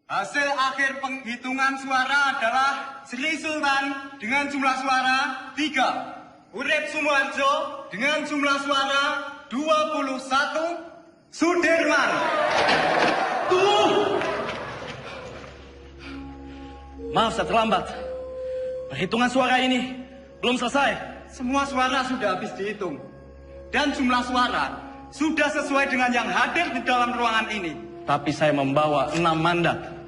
Hasil akhir penghitungan suara adalah Sri Sultan dengan jumlah suara 3. Urip Sumoharjo dengan jumlah suara 21. Sudirman. Maaf saya terlambat. Perhitungan suara ini belum selesai. Semua suara sudah habis dihitung. Dan jumlah suara sudah sesuai dengan yang hadir di dalam ruangan ini. Tapi saya membawa 6 mandat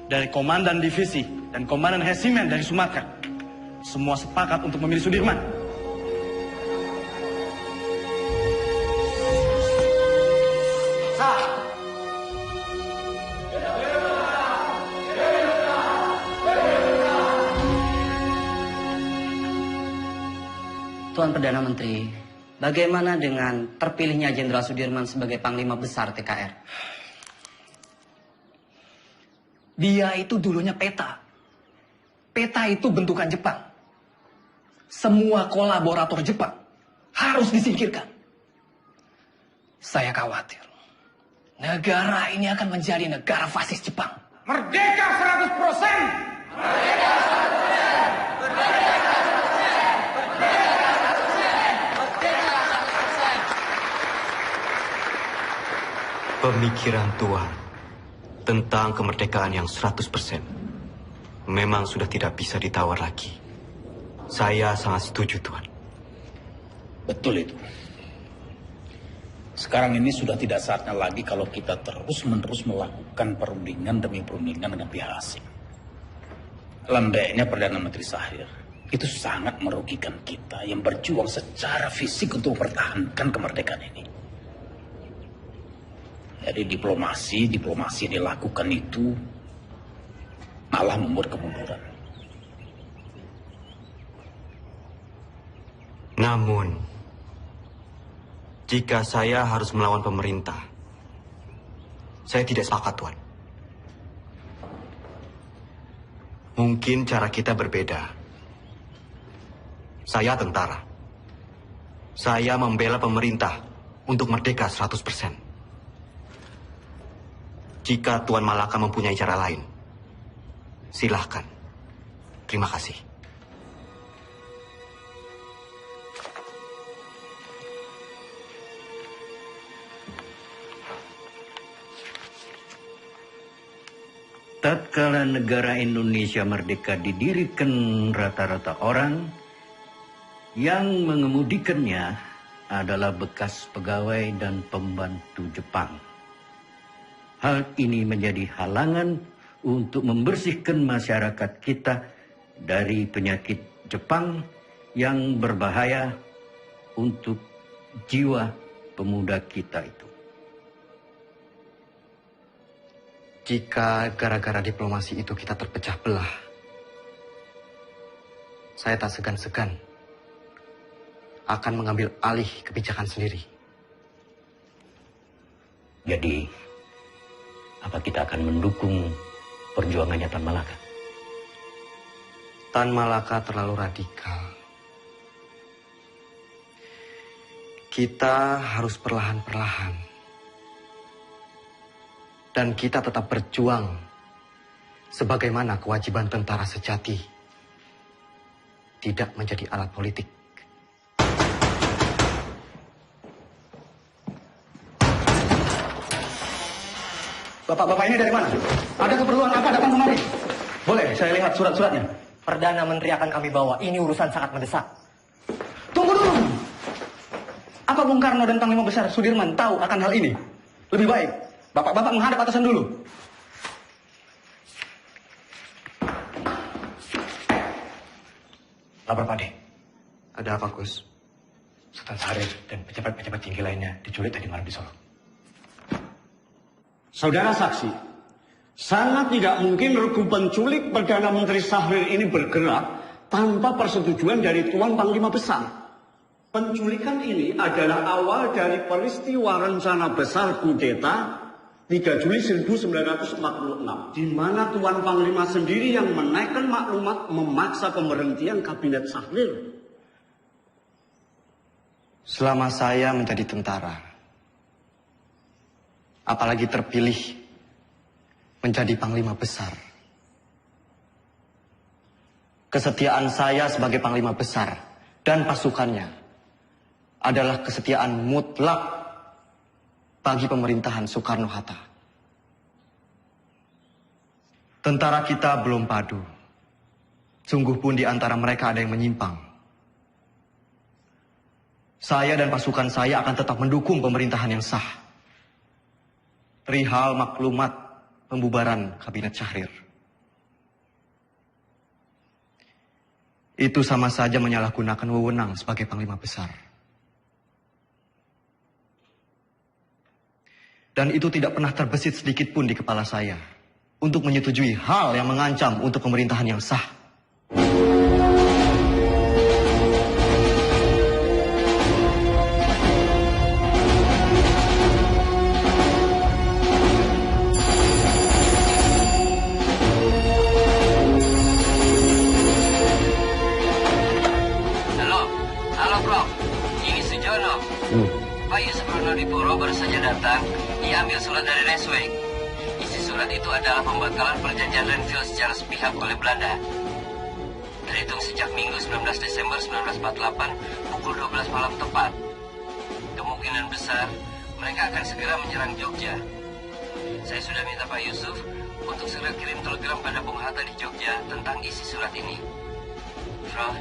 dari Komandan Divisi dan Komandan Resimen dari Sumatera. Semua sepakat untuk memilih Sudirman. Tuan Perdana Menteri, bagaimana dengan terpilihnya Jenderal Sudirman sebagai Panglima Besar TKR? Dia itu dulunya peta. Peta itu bentukan Jepang. Semua kolaborator Jepang harus disingkirkan. Saya khawatir negara ini akan menjadi negara fasis Jepang. Merdeka 100%! Merdeka 100%! Merdeka 100%! Pemikiran Tuan tentang kemerdekaan yang 100% memang sudah tidak bisa ditawar lagi. Saya sangat setuju, Tuan. Betul itu. Sekarang ini sudah tidak saatnya lagi kalau kita terus-menerus melakukan perundingan demi perundingan dengan pihak asing. Landainya Perdana Menteri Shahrir itu sangat merugikan kita yang berjuang secara fisik untuk mempertahankan kemerdekaan ini. Jadi diplomasi yang dilakukan itu malah membuat kemunduran. Namun, jika saya harus melawan pemerintah, saya tidak sepakat, Tuan. Mungkin cara kita berbeda. Saya tentara. Saya membela pemerintah untuk merdeka 100%. Jika Tuan Malaka mempunyai cara lain, silahkan. Terima kasih. Tatkala negara Indonesia merdeka didirikan rata-rata orang yang mengemudikannya adalah bekas pegawai dan pembantu Jepang. Hal ini menjadi halangan untuk membersihkan masyarakat kita dari penyakit Jepang yang berbahaya untuk jiwa pemuda kita itu. Jika gara-gara diplomasi itu kita terpecah belah, saya tak segan-segan akan mengambil alih kebijakan sendiri. Jadi, apa kita akan mendukung perjuangannya Tan Malaka? Tan Malaka terlalu radikal. Kita harus perlahan-perlahan. Dan kita tetap berjuang sebagaimana kewajiban tentara sejati. Tidak menjadi alat politik. Bapak-bapak ini dari mana? Ada keperluan apa datang kemari? Boleh, saya lihat surat-suratnya. Perdana Menteri akan kami bawa. Ini urusan sangat mendesak. Tunggu dulu. Apa Bung Karno dan Panglima Besar Sudirman tahu akan hal ini? Lebih baik, bapak-bapak menghadap atasan dulu. Lapor Pak De. Ada apa, Gus? Sultan Syarif dan pejabat-pejabat tinggi lainnya diculik tadi malam di Solo. Saudara saksi, sangat tidak mungkin regu penculik Perdana Menteri Syahrir ini bergerak tanpa persetujuan dari Tuan Panglima Besar. Penculikan ini adalah awal dari peristiwa rencana besar kudeta 3 Juli 1946, di mana Tuan Panglima sendiri yang menaikkan maklumat memaksa pemberhentian kabinet Syahrir. Selama saya menjadi tentara, apalagi terpilih menjadi panglima besar. Kesetiaan saya sebagai panglima besar dan pasukannya adalah kesetiaan mutlak bagi pemerintahan Soekarno-Hatta. Tentara kita belum padu. Sungguh pun di antara mereka ada yang menyimpang. Saya dan pasukan saya akan tetap mendukung pemerintahan yang sah. Perihal maklumat pembubaran Kabinet Syahrir. Itu sama saja menyalahgunakan wewenang sebagai panglima besar. Dan itu tidak pernah terbesit sedikit pun di kepala saya untuk menyetujui hal yang mengancam untuk pemerintahan yang sah. Pak Yusuf Puro baru saja datang. Ia ambil surat dari Resweg. Isi surat itu adalah pembatalan perjanjian Renville secara sepihak oleh Belanda. Terhitung sejak Minggu 19 Desember 1948 pukul 12 malam tepat. Kemungkinan besar mereka akan segera menyerang Jogja. Saya sudah minta Pak Yusuf untuk segera kirim telegram pada Bung Hatta di Jogja tentang isi surat ini. Frau,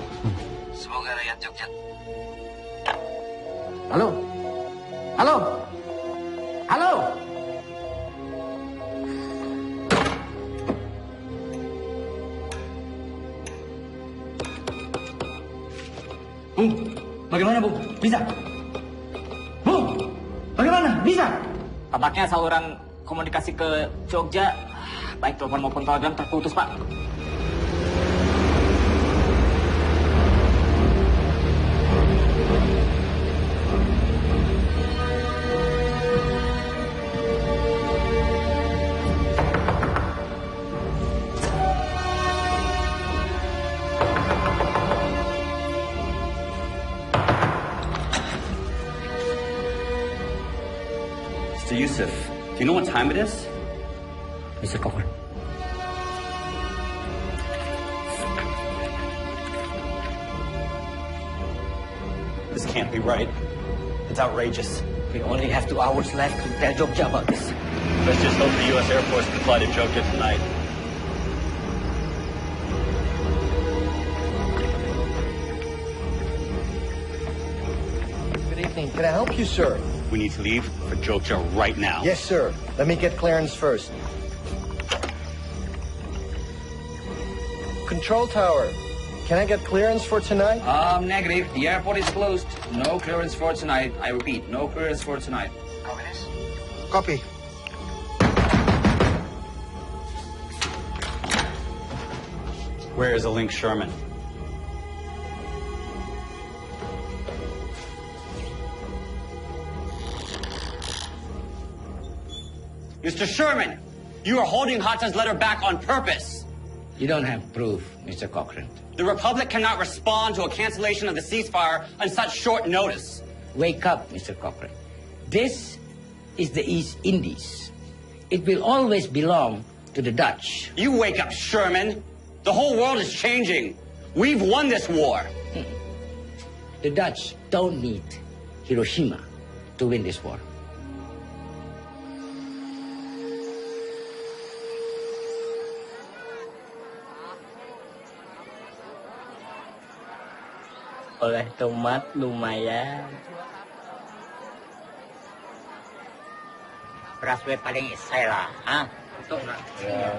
semoga rakyat Jogja. Halo? Halo? Halo? Bu, bagaimana Bu? Bisa? Bu, bagaimana? Bisa? Tampaknya saluran komunikasi ke Jogja, baik telepon maupun telegram terputus, Pak. Mr. Yusuf, do you know what time it is? Mr. Cochrane. This can't be right. It's outrageous. We only have 2 hours left to tell Jogja about this. Let's just hope the U.S. Air Force can fly to Jogja tonight. Good evening. Can I help you, sir? We need to leave for Jogja right now. Yes, sir. Let me get clearance first. Control tower. Can I get clearance for tonight? Negative. The airport is closed. No clearance for tonight. I repeat, no clearance for tonight. Copy. Where is a Link Sherman? Mr. Sherman, you are holding Hatta's letter back on purpose. You don't have proof, Mr. Cochrane. The Republic cannot respond to a cancellation of the ceasefire on such short notice. Wake up, Mr. Cochrane. This is the East Indies. It will always belong to the Dutch. You wake up, Sherman. The whole world is changing. We've won this war. The Dutch don't need Hiroshima to win this war. Oleh tomat lumayan. Beras we paling saya lah, ah. Untuk nak. Ya.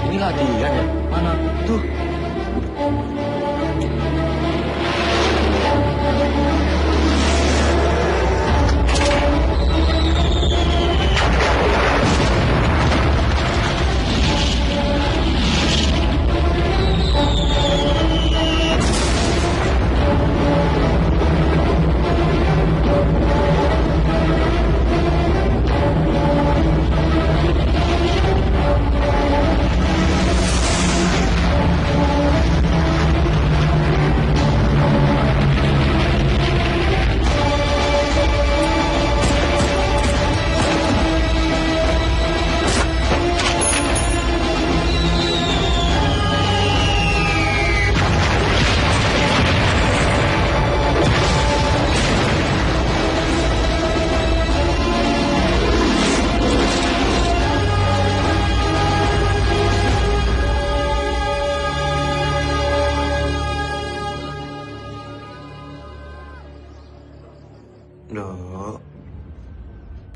Ini latihan ya? Mana? Tuh.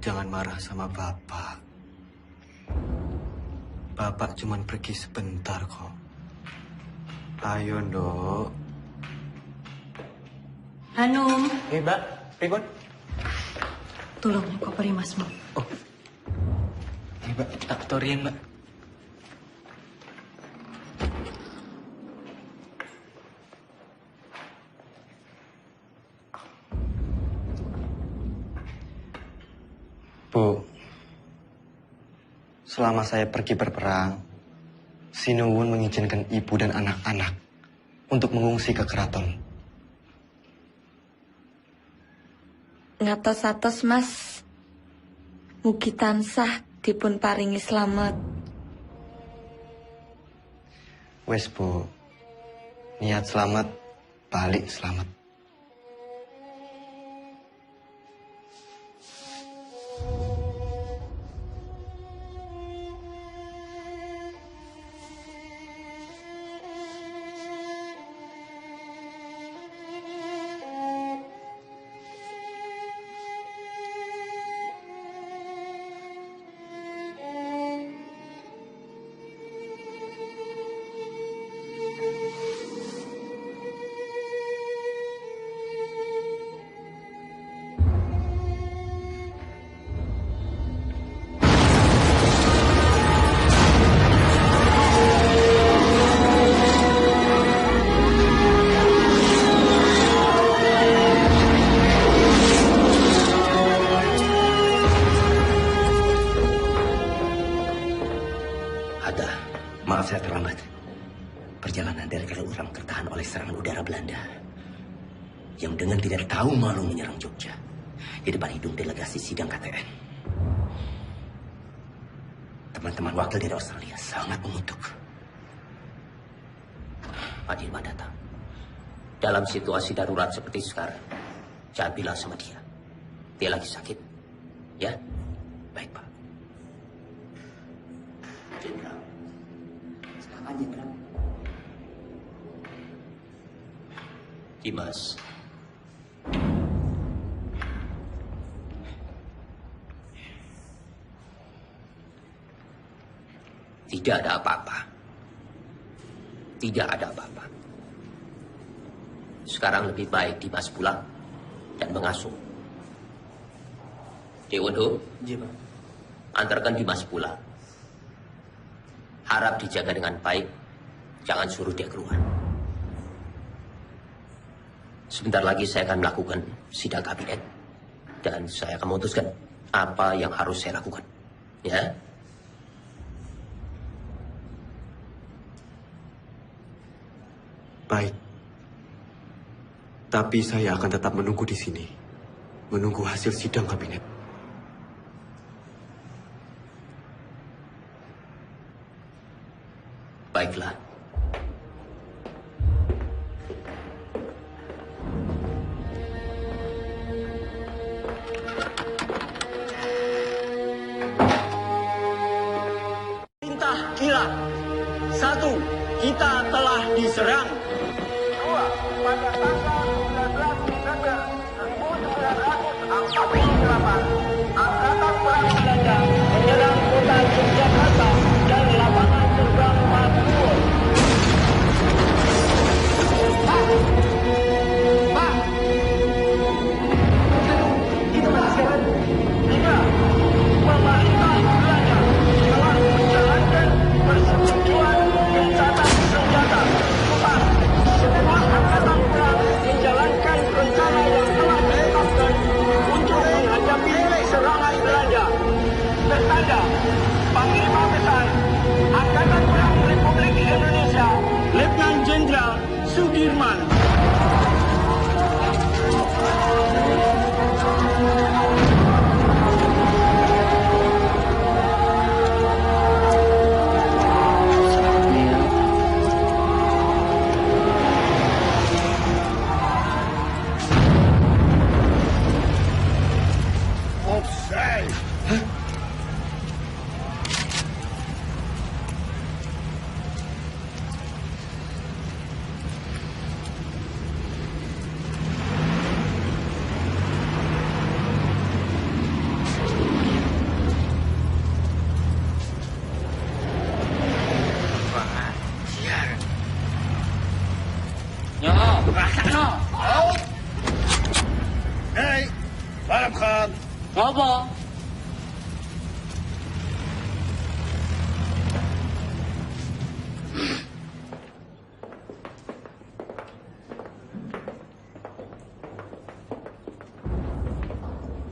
Jangan marah sama Bapak. Bapak cuman pergi sebentar kok. Ayo, Nduk. Hanum. Mbak. Pripun? Tolong koperi Masmu. Mbak, tak torian, Mbak. Bu, selama saya pergi berperang, Sinuwun mengizinkan ibu dan anak-anak untuk mengungsi ke keraton. Ngatos-atos Mas, mugi tansah dipun paringi slamet. Wes, Bu, niat selamat, balik selamat. Maaf saya terlambat. Perjalanan dari Kaliurang tertahan oleh serangan udara Belanda yang dengan tidak tahu malu menyerang Jogja di depan hidung delegasi sidang KTN. Teman-teman wakil dari Australia sangat mengutuk. Pak Dirman datang. Dalam situasi darurat seperti sekarang, jangan bilang sama dia. Dia lagi sakit. Ya? Baik, Pak. Jenderal. Silakan, Jenderal. Dimas. Tidak ada apa-apa. Tidak ada apa-apa. Sekarang lebih baik Dimas pulang dan mengasuh. Dewondo, antarkan Dimas pulang. Harap dijaga dengan baik. Jangan suruh dia keluar. Sebentar lagi saya akan melakukan sidang kabinet. Dan saya akan memutuskan apa yang harus saya lakukan. Ya? Baik. Tapi saya akan tetap menunggu di sini. Menunggu hasil sidang kabinet. Baiklah. Perintah kilat. 1. Kita telah diserang. 2. Pada tanggal 19 Desember 1948, Angkatan Perang Belanda menyerang kota Yogyakarta dan lapangan terbang Papua. Pak! Itu berhasil. 3. Pemerintah Belanda telah menjalankan persetujuan gencatan senjata. 4. Semua angkatan perang menjalankan rencana yang telah ditetapkan untuk menghadapi serangan Belanda. Bertanda, Panglima Besar Angkatan Perang Republik Indonesia, Letnan Jenderal Sudirman. Sakno. Hei, Balam Khan. Ngopo?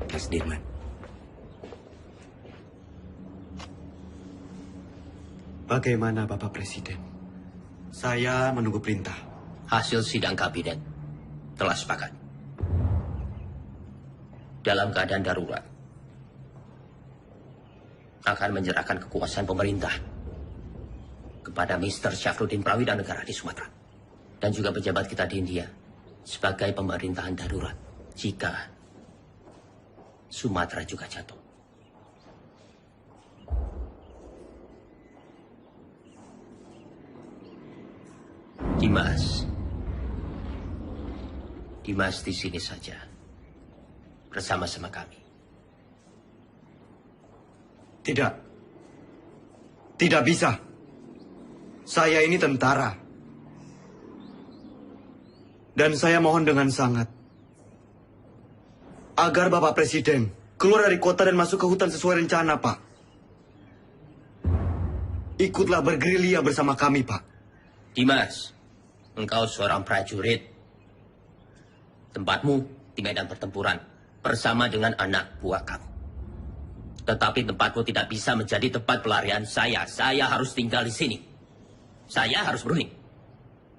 Mas Dirman. Bagaimana Bapak Presiden? Saya menunggu perintah. Hasil sidang kabinet telah sepakat. Dalam keadaan darurat, akan menyerahkan kekuasaan pemerintah kepada Mr. Syafruddin Prawira Negara di Sumatera. Dan juga pejabat kita di India sebagai pemerintahan darurat jika Sumatera juga jatuh. Dimas di sini saja bersama-sama kami. Tidak. Tidak bisa. Saya ini tentara. Dan saya mohon dengan sangat agar Bapak Presiden keluar dari kota dan masuk ke hutan sesuai rencana, Pak. Ikutlah bergerilya bersama kami, Pak. Dimas, engkau seorang prajurit. Tempatmu di medan pertempuran bersama dengan anak buah kamu. Tetapi tempatmu tidak bisa menjadi tempat pelarian saya. Saya harus tinggal di sini. Saya harus berunding.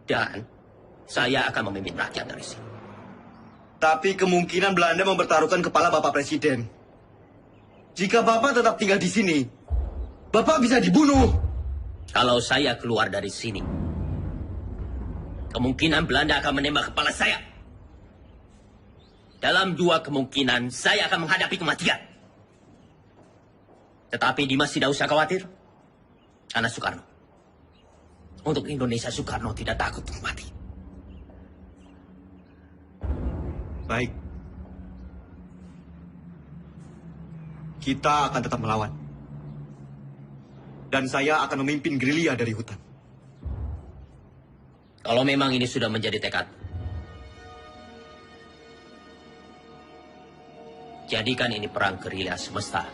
Dan saya akan memimpin rakyat dari sini. Tapi kemungkinan Belanda mempertaruhkan kepala Bapak Presiden. Jika Bapak tetap tinggal di sini, Bapak bisa dibunuh. Kalau saya keluar dari sini, kemungkinan Belanda akan menembak kepala saya. Dalam 2 kemungkinan, saya akan menghadapi kematian. Tetapi Dimas tidak usah khawatir. Karena Soekarno. Untuk Indonesia, Soekarno tidak takut untuk mati. Baik. Kita akan tetap melawan. Dan saya akan memimpin gerilya dari hutan. Kalau memang ini sudah menjadi tekad, jadikan ini perang gerilya semesta.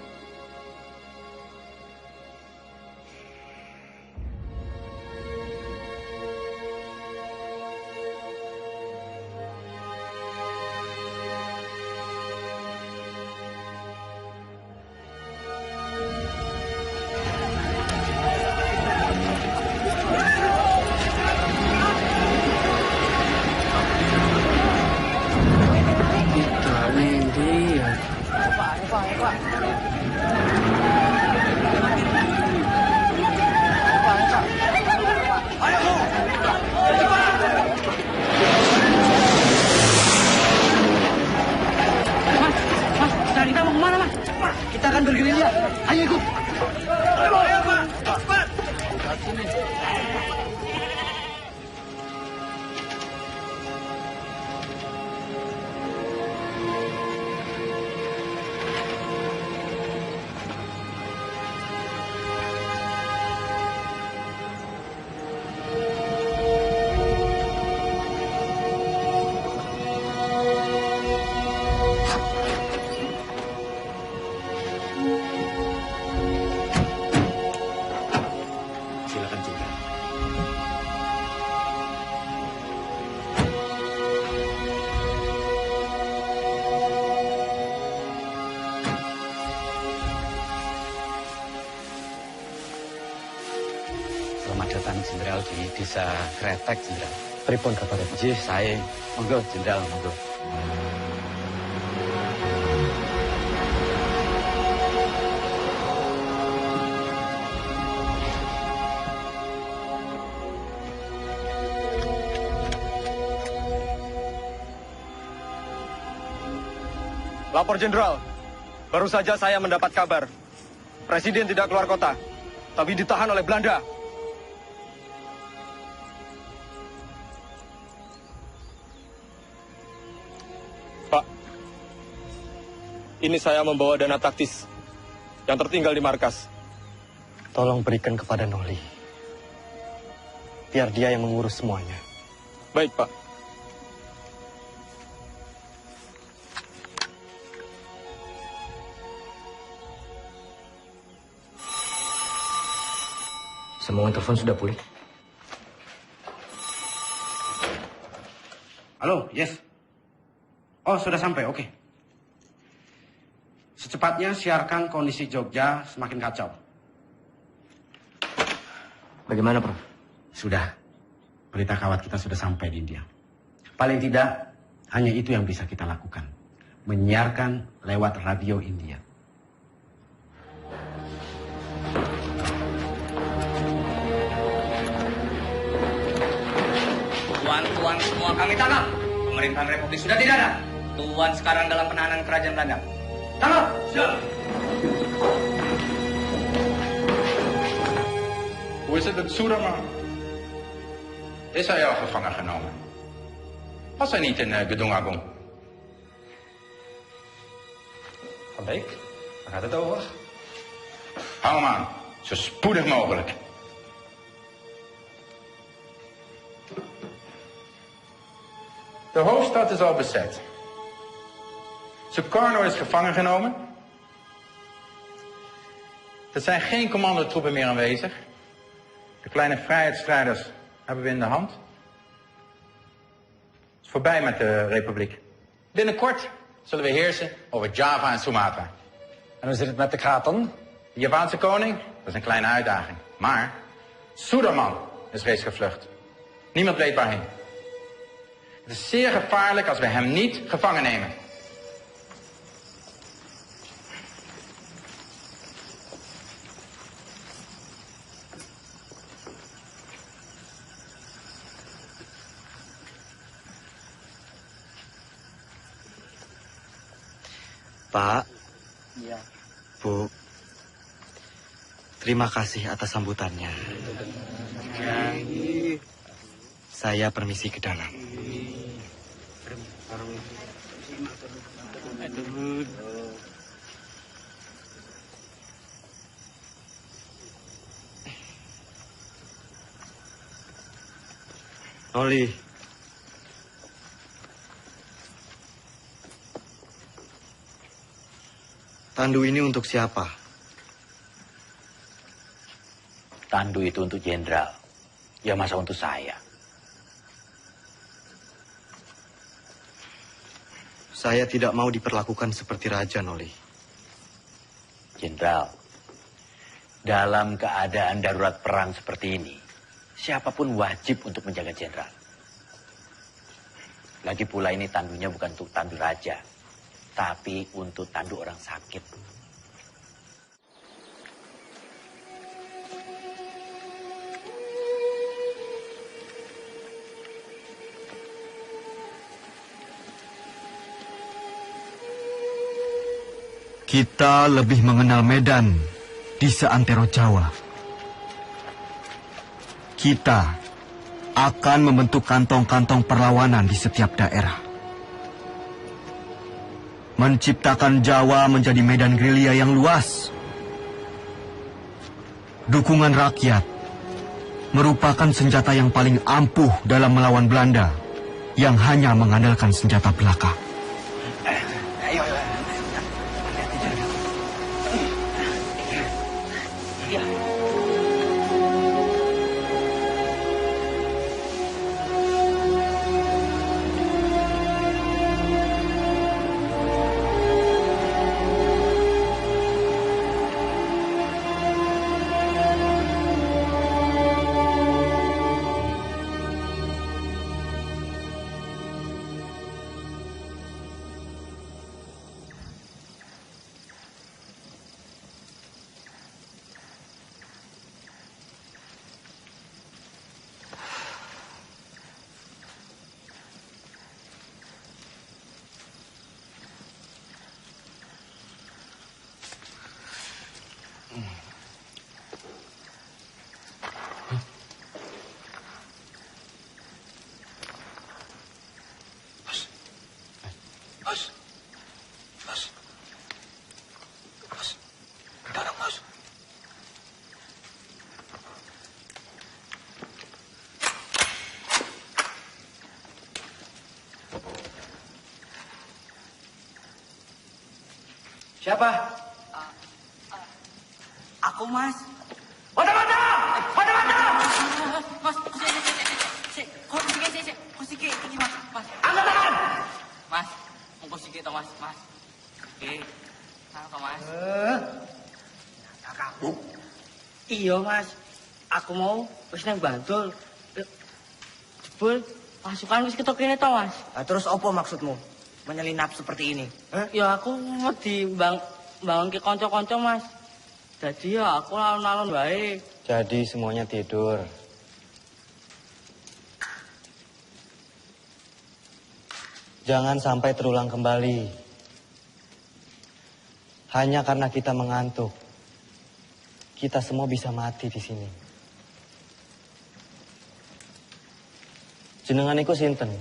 Jenderal di desa Kretek, Jenderal. Pripun kabar? Jih, saya. Monggo, Jenderal, monggo. Lapor Jenderal, baru saja saya mendapat kabar. Presiden tidak keluar kota, tapi ditahan oleh Belanda. Pak, ini saya membawa dana taktis yang tertinggal di markas. Tolong berikan kepada Noli. Biar dia yang mengurus semuanya. Baik, Pak. Sambungan telepon sudah pulih. Halo, yes. Oh, sudah sampai, oke. Secepatnya siarkan kondisi Jogja semakin kacau. Bagaimana, Prof? Sudah. Berita kawat kita sudah sampai di India. Paling tidak, hanya itu yang bisa kita lakukan. Menyiarkan lewat radio India. Tuan-tuan semua kami tangkap. Pemerintahan Republik sudah tidak ada. Tuan sekarang dalam penahanan kerajaan Belanda. Tangkap! Siap! Hoe is het met Soeraman? Is hij al gevangen genomen? Was hij niet in Gedung Agung? Van Beek, waar gaat het over? Hou hem aan, zo spoedig mogelijk. De hoofdstad is al bezet. Sukarno is gevangen genomen. Er zijn geen commandotroepen meer aanwezig. De kleine vrijheidsstrijders hebben we in de hand. Het is voorbij met de republiek. Binnenkort zullen we heersen over Java en Sumatra. En hoe zit het met de Kraton? De Javaanse koning? Dat is een kleine uitdaging. Maar Suderman is reeds gevlucht. Niemand weet waarheen. Het is zeer gevaarlijk als we hem niet gevangen nemen. Pak, Ya. Bu, terima kasih atas sambutannya. Saya permisi ke dalam. Oli, tandu ini untuk siapa? Tandu itu untuk jenderal. Ya masa untuk saya. Saya tidak mau diperlakukan seperti raja, Noli. Jenderal, dalam keadaan darurat perang seperti ini, siapapun wajib untuk menjaga jenderal. Lagi pula ini tandunya bukan untuk tandu raja, tapi untuk tandu orang sakit. Kita lebih mengenal Medan di seantero Jawa. Kita akan membentuk kantong-kantong perlawanan di setiap daerah. Menciptakan Jawa menjadi medan gerilya yang luas. Dukungan rakyat merupakan senjata yang paling ampuh dalam melawan Belanda yang hanya mengandalkan senjata belaka. Siapa? Aku, Mas. Mata-mata! Mata-mata! Iki to Mas, Mas. Iki. Nang Mas. Kakakku. Iya, Mas. Aku mau wis nang Bantul. Jebul pasukan wis ketok kene to, Mas. Terus apa maksudmu? Menyelinap seperti ini? Ya aku wedi bangun ke kanca-kanca, Mas. Jadi ya aku alon-alon wae. Jadi semuanya tidur. Jangan sampai terulang kembali. Hanya karena kita mengantuk, kita semua bisa mati di sini. Jenengan iku sinten?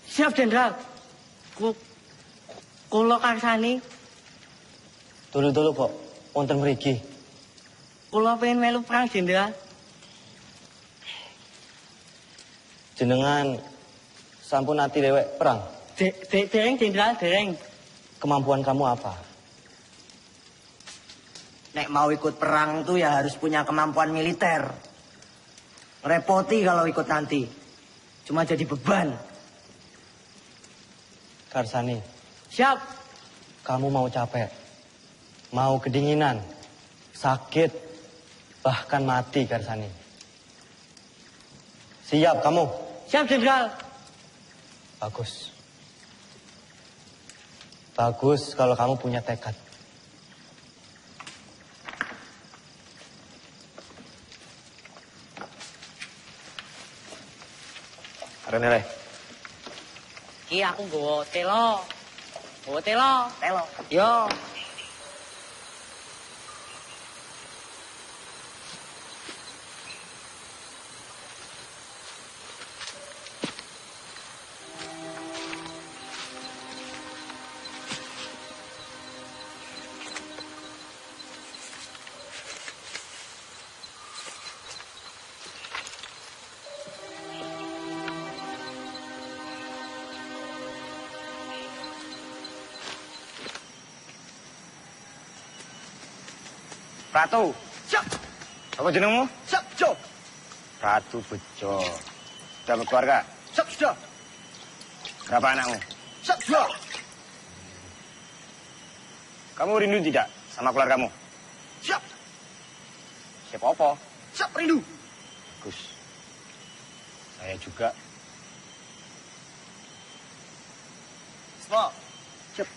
Siap, Jenderal. Kula karsani. Dulu kok, wonten mriki. Kula pengen melu perang, Jenderal. Jenengan sampun ati dewek perang? Dereng, Jenderal, dereng. Kemampuan kamu apa? Nek mau ikut perang tuh ya harus punya kemampuan militer. Repoti kalau ikut nanti. Cuma jadi beban. Karsani. Siap. Kamu mau capek, mau kedinginan, sakit, bahkan mati, Karsani. Siap kamu? Siap, Jenderal. Bagus. Bagus kalau kamu punya tekad. Renele. Ki aku nggawa telo. Nggawa telo. Telo. Yo. Ratu. Siap. Apa jenengmu? Siap, Jo. Ratu Bejo. Sudah berkeluarga? Siap, sudah. Berapa anakmu? Siap, sudah. Kamu rindu tidak sama keluargamu? Siap. Siapa apa? Siap, rindu. Bagus. Saya juga. Semua. Siap.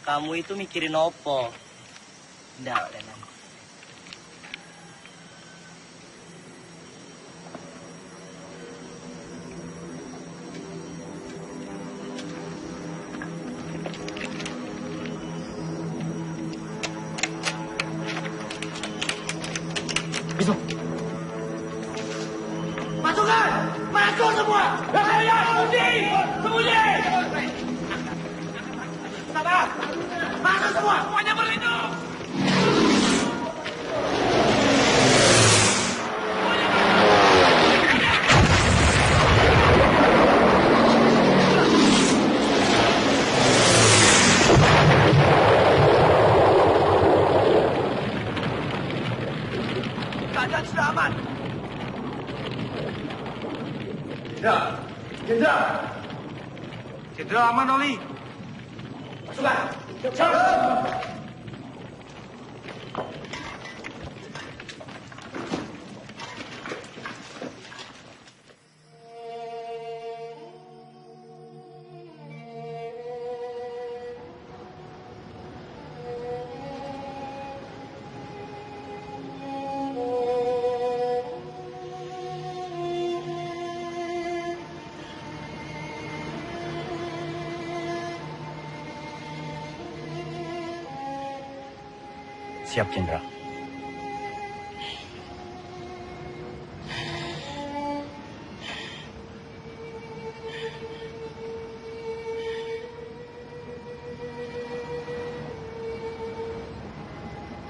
Kamu itu mikirin apa? Nggak, Lenan. Bisa. Pasukan! Masuk semua! Bahaya! Sembunyi! Sembunyi! Sabar! Masuk semua! Semuanya berlindung! Keadaan sudah aman. Jenderal. Jenderal aman, Oli. Pasukan! Siap. Siap, Jenderal.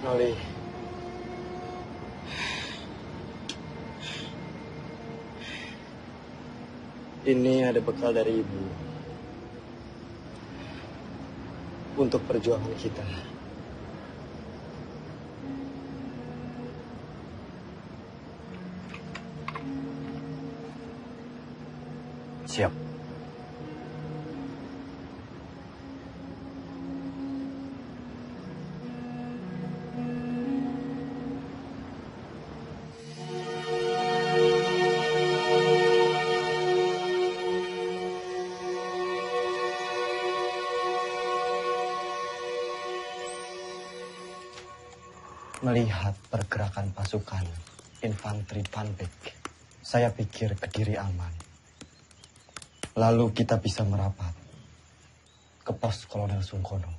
Noli. Ini ada bekal dari Ibu. Untuk perjuangan kita. Siap. Melihat pergerakan pasukan infanteri Panpek, saya pikir Kediri aman. Lalu kita bisa merapat ke pos Kolonel Sungkono.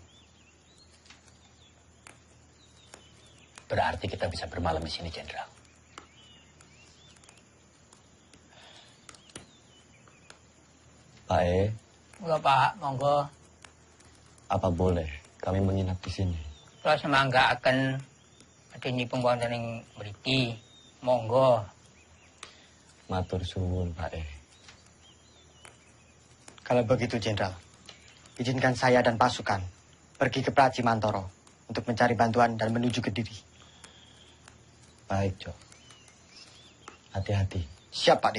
Berarti kita bisa bermalam di sini, Jenderal. Pak E, Enggak, Pak. Monggo. apa boleh kami menginap di sini? Kalau semangga akan ada ini pembuatan yang beriki. Monggo. Matur suwun, Pak E. Kalau begitu, Jenderal, izinkan saya dan pasukan pergi ke Praji Mantoro untuk mencari bantuan dan menuju Kediri. Baik, Jo. Hati-hati. Siap, Pak D.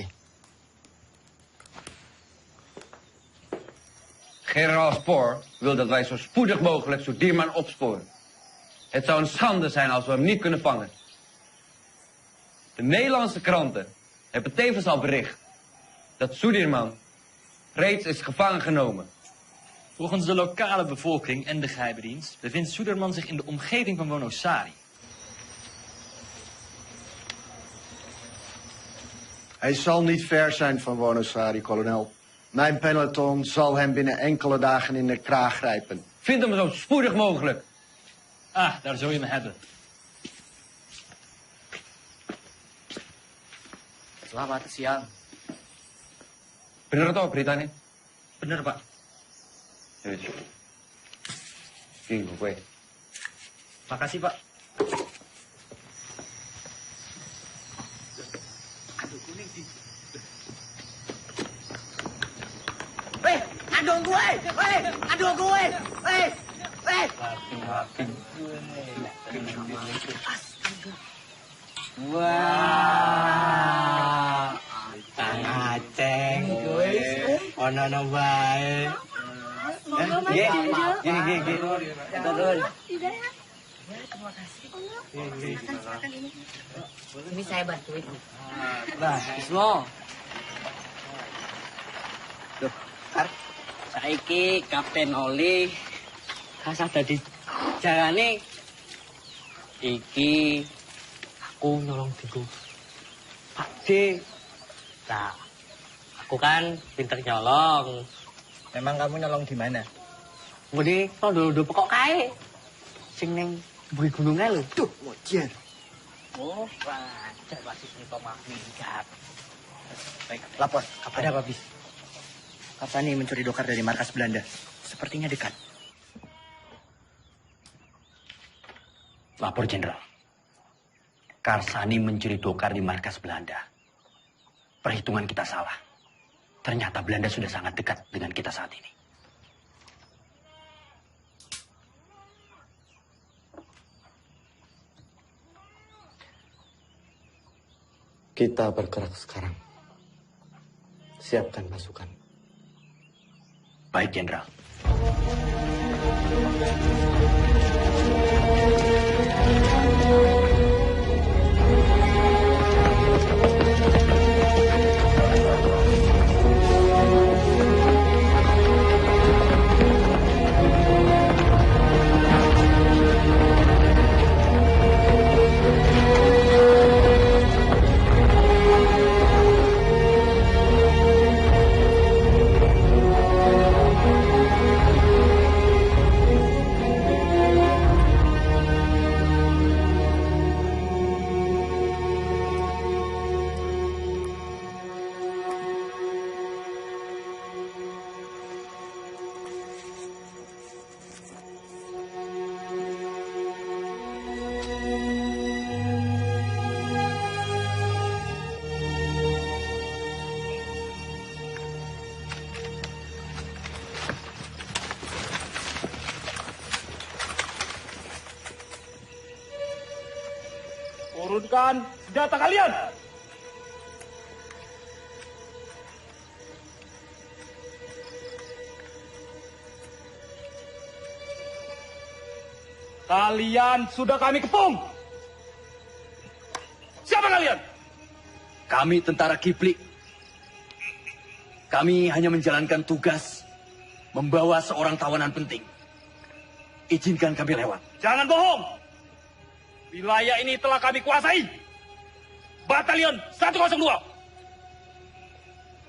Generaal Spoor wil dat wij zo spoedig mogelijk Soedirman opsporen. Het zou een schande zijn als we hem niet kunnen vangen. De Nederlandse kranten hebben tevens al bericht dat Soedirman reeds is gevangen genomen. Volgens de lokale bevolking en de geheime dienst bevindt Soedirman zich in de omgeving van Wonosari. Hij zal niet ver zijn van Wonosari, kolonel. Mijn peloton zal hem binnen enkele dagen in de kraag grijpen. Vind hem zo spoedig mogelijk. Ah, daar zul je me hebben. Selamat siang. Bener toh beritanya? Bener, Pak. Ini gue. Makasih, Pak. Aduh gue! Aduh gue! Wah, Kang Aceng, ono no bae. Gini. Turun. Terima kasih. Silakan ini. Ini saya bantuin. Nah, Ismo. Saiki Kapten Oli kasah dadi jarane iki aku nolong diku Pak D. Nah, aku kan pinter nyolong. Memang kamu nyolong di mana? Ngene tondo pokok kae. Sing ning buri gununge lho. Duh, mojer. Oh, wajar wasit ini pemahmikat. Baik, lapor. Ada apa, Bis? Karsani mencuri dokar dari markas Belanda. Sepertinya dekat. Lapor, Jenderal. Karsani mencuri dokar di markas Belanda. Perhitungan kita salah. Ternyata Belanda sudah sangat dekat dengan kita saat ini. Kita bergerak sekarang. Siapkan pasukan. Baik, Jenderal. Turunkan senjata kalian! Kalian sudah kami kepung! Siapa kalian? Kami tentara Kiplik. Kami hanya menjalankan tugas membawa seorang tawanan penting. Izinkan kami lewat. Jangan bohong! Wilayah ini telah kami kuasai. Batalion 102.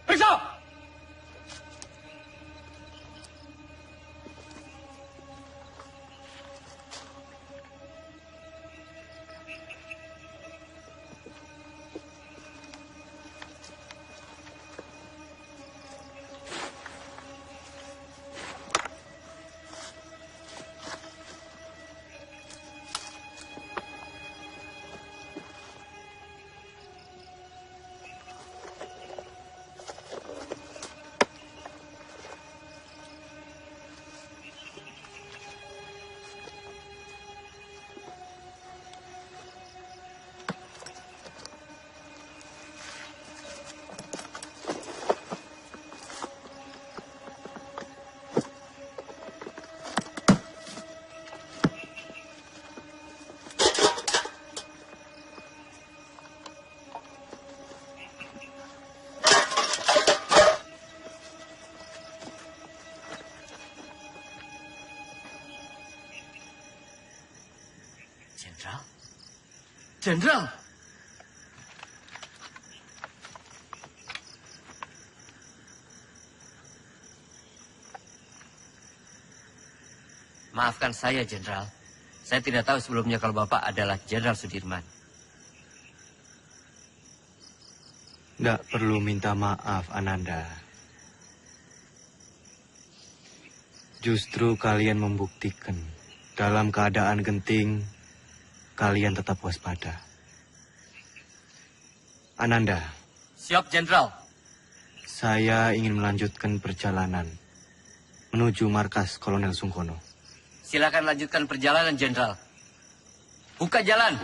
Periksa! Jenderal. Maafkan saya, Jenderal. Saya tidak tahu sebelumnya kalau Bapak adalah Jenderal Sudirman. Nggak perlu minta maaf, Ananda. Justru kalian membuktikan dalam keadaan genting, kalian tetap waspada. Ananda. Siap, Jenderal. Saya ingin melanjutkan perjalanan menuju markas Kolonel Sungkono. Silakan lanjutkan perjalanan, Jenderal. Buka jalan.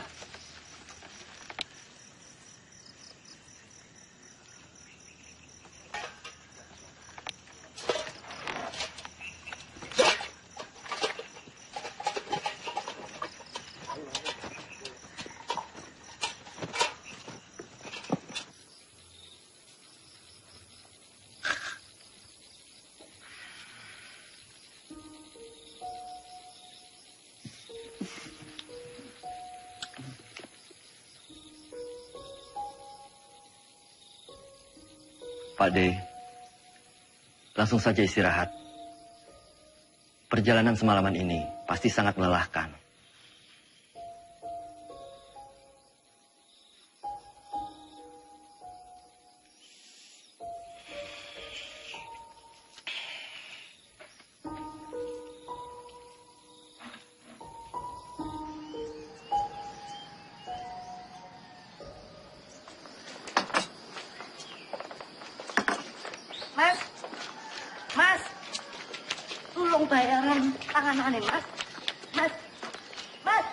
Pak D, langsung saja istirahat. Perjalanan semalaman ini pasti sangat melelahkan. Bayaran tangan aneh, Mas. Mas.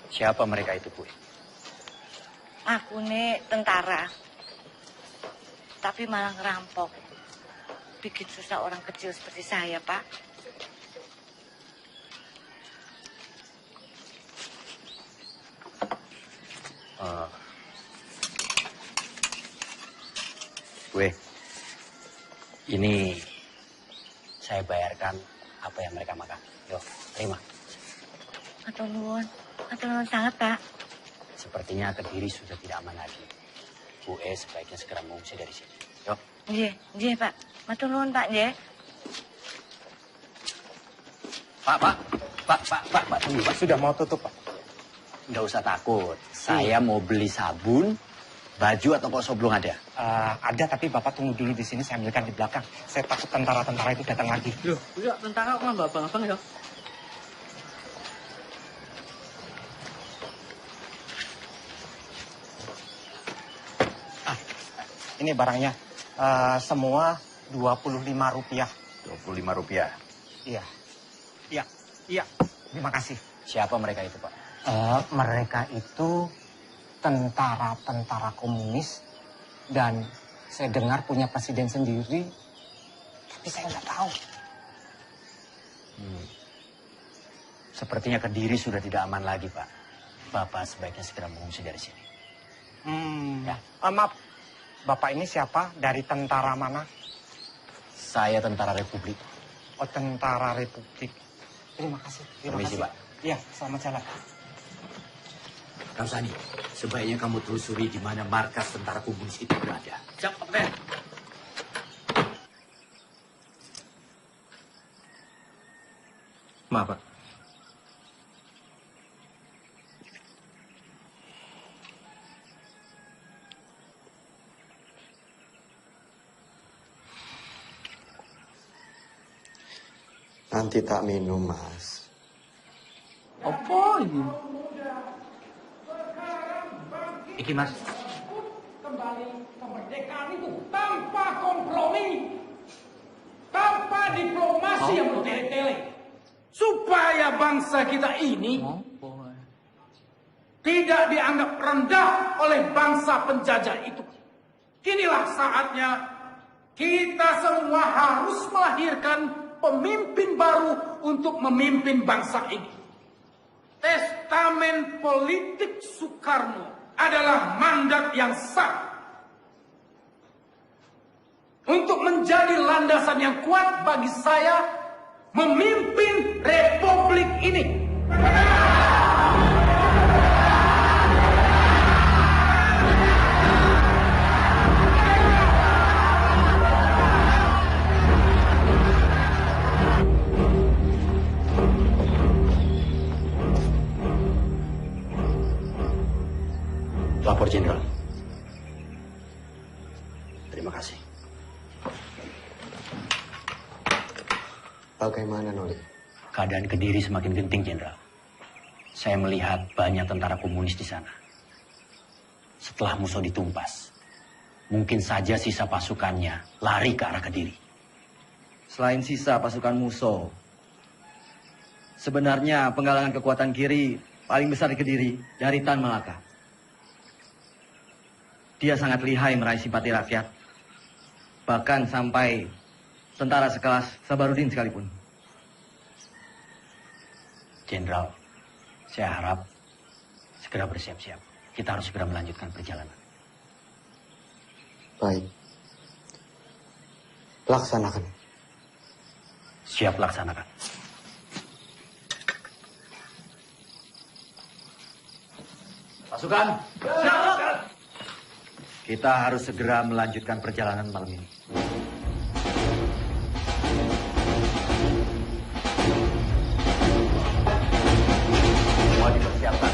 Siapa mereka itu, Bu? Aku nih tentara. Tapi malah ngerampok. Bikin susah orang kecil seperti saya, Pak. Gue, ini saya bayarkan apa yang mereka makan. Yo, terima. Atur nuwun sangat, Pak. Sepertinya Kediri sudah tidak aman lagi. Bu sebaiknya segera mengungsi dari sini. Yo. Nggih, Pak. Matur nuwun, Pak, nggih. Pak, tunggu, Pak. Sudah mau tutup, Pak. Nggak usah takut. Saya mau beli sabun, baju atau kok belum ada? Ada, tapi Bapak tunggu dulu di sini, saya ambilkan di belakang. Saya takut tentara-tentara itu datang lagi. Loh, iya, tentara kok nggak abang-abang ya? Ini barangnya. Semua Rp25. Rp25? Iya. Terima kasih. Siapa mereka itu, Pak? Mereka itu tentara-tentara komunis dan saya dengar punya presiden sendiri, tapi saya nggak tahu. Sepertinya Kediri sudah tidak aman lagi, Pak. Bapak sebaiknya segera mengungsi dari sini. Ya. Maaf, Bapak ini siapa? Dari tentara mana? Saya tentara Republik. tentara Republik. Terima kasih. Permisi, Pak. Iya, selamat jalan. Kang Sani, sebaiknya kamu telusuri di mana markas tentara komunis itu berada. Siap, Kapten. Maaf, Pak. Nanti tak minum, Mas. Apa ini? Iki, Mas. Kembali kemerdekaan itu tanpa kompromi, tanpa diplomasi yang bertele-tele, supaya bangsa kita ini tidak dianggap rendah oleh bangsa penjajah itu. Inilah saatnya kita semua harus melahirkan pemimpin baru untuk memimpin bangsa ini. Testamen politik Soekarno adalah mandat yang sah untuk menjadi landasan yang kuat bagi saya memimpin republik ini. Lapor Jenderal. Terima kasih. Bagaimana, Noli? Keadaan Kediri semakin genting, Jenderal. Saya melihat banyak tentara komunis di sana. Setelah musuh ditumpas, mungkin saja sisa pasukannya lari ke arah Kediri. Selain sisa pasukan musuh, sebenarnya penggalangan kekuatan kiri paling besar di Kediri dari Tan Malaka. Dia sangat lihai meraih simpati rakyat. Bahkan sampai tentara sekelas Sabarudin sekalipun. Jenderal, saya harap segera bersiap-siap. Kita harus segera melanjutkan perjalanan. Baik. Laksanakan. Siap laksanakan. Pasukan. Kita harus segera melanjutkan perjalanan malam ini. Semua dipersiapkan.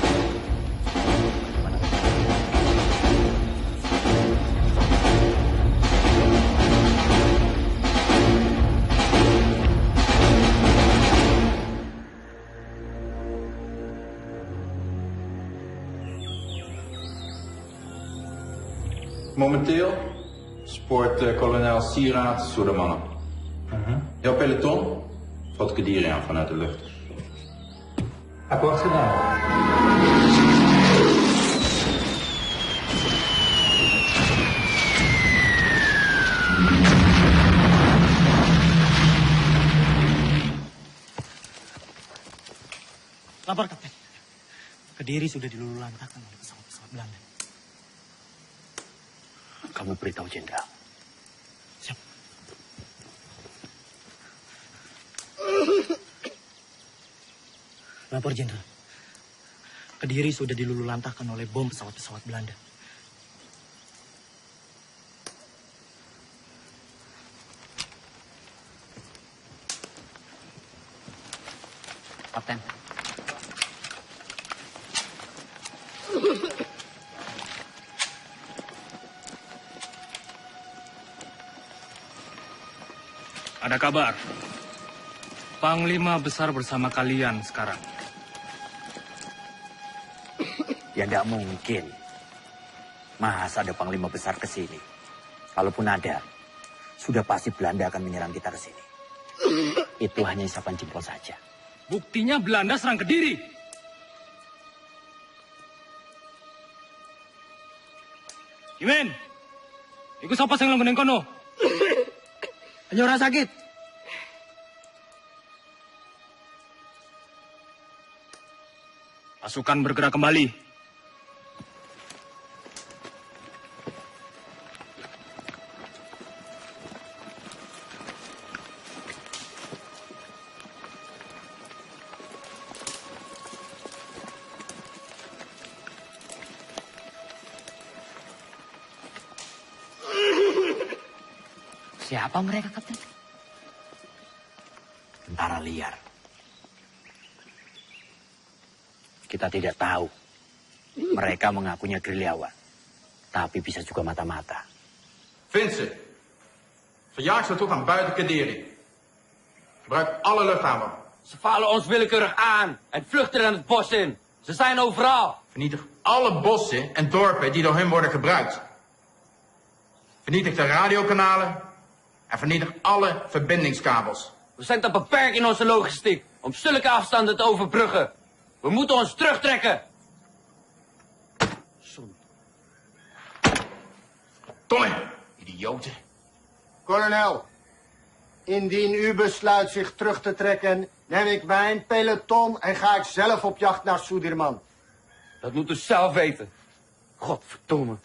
Momenteel spoort kolonel Sieraad Soedermannen. Jouw peloton valt Kediri aan vanuit de lucht. Akkoord gedaan. Lapor, Kapten. Kediri sudah dilululantakkan oleh pesawat-pesawat Belanda. Kamu beritahu Jenderal. Siap. Lapor, Jenderal. Kediri sudah dilululantakkan oleh bom pesawat-pesawat Belanda. Kapten. Ada kabar. Panglima besar bersama kalian sekarang. Ya tidak mungkin. Masa ada panglima besar ke sini? Kalaupun ada, sudah pasti Belanda akan menyerang kita ke sini. Itu hanya isapan jempol saja. Buktinya Belanda serang Kediri. Kimen, ikut siapa yang langgunin kono? Hanya orang sakit. Pasukan bergerak kembali. Siapa mereka, Kapten? Tentara liar. Kita tidak tahu. Mereka mengakunya gerilyawan. Tapi bisa juga mata-mata. Vincent, verjaag ze toe van buiten Kaderi. Gebruik alle luchthaven. Ze vallen ons willekeurig aan en vluchten dan het bos in. Ze zijn overal. Vernietig alle bossen en dorpen die door hun worden gebruikt. Vernietig de radiokanalen en vernietig alle verbindingskabels. We zijn te beperkt in onze logistiek om zulke afstanden te overbruggen. We moeten ons terugtrekken. Tolle, idioten. Kolonel, indien u besluit zich terug te trekken, neem ik mijn peloton en ga ik zelf op jacht naar Sudirman. Dat moet u zelf weten. Godverdomme.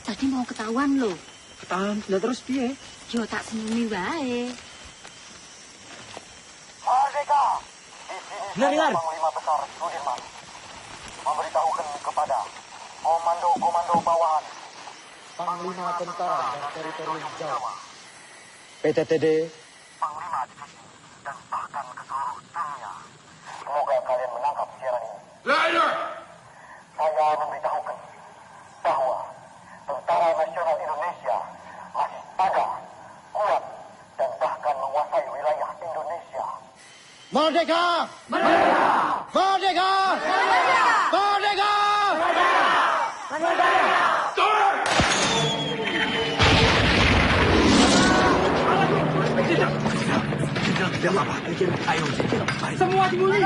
Tadi mau ketahuan loh. Ketahuan, sudah terus piye? Yo tak seneni wae. Merdeka! Hilar. Panglima Besar Sudirman memberitahukan kepada komando-komando bawahan Panglima Tentara dan Teritorial Jawa, PTTD, Panglima Divisi, dan bahkan ke seluruh dunia. Semoga kalian menangkap siaran ini. Leider! Saya memberitahukan bahwa Tentara Nasional Indonesia masih ada, kuat, dan bahkan menguasai wilayah Indonesia. Merdeka! Merdeka! Merdeka! Merdeka! Merdeka! Merdeka! Tidak apa-apa. Ayo, Semua dimulai.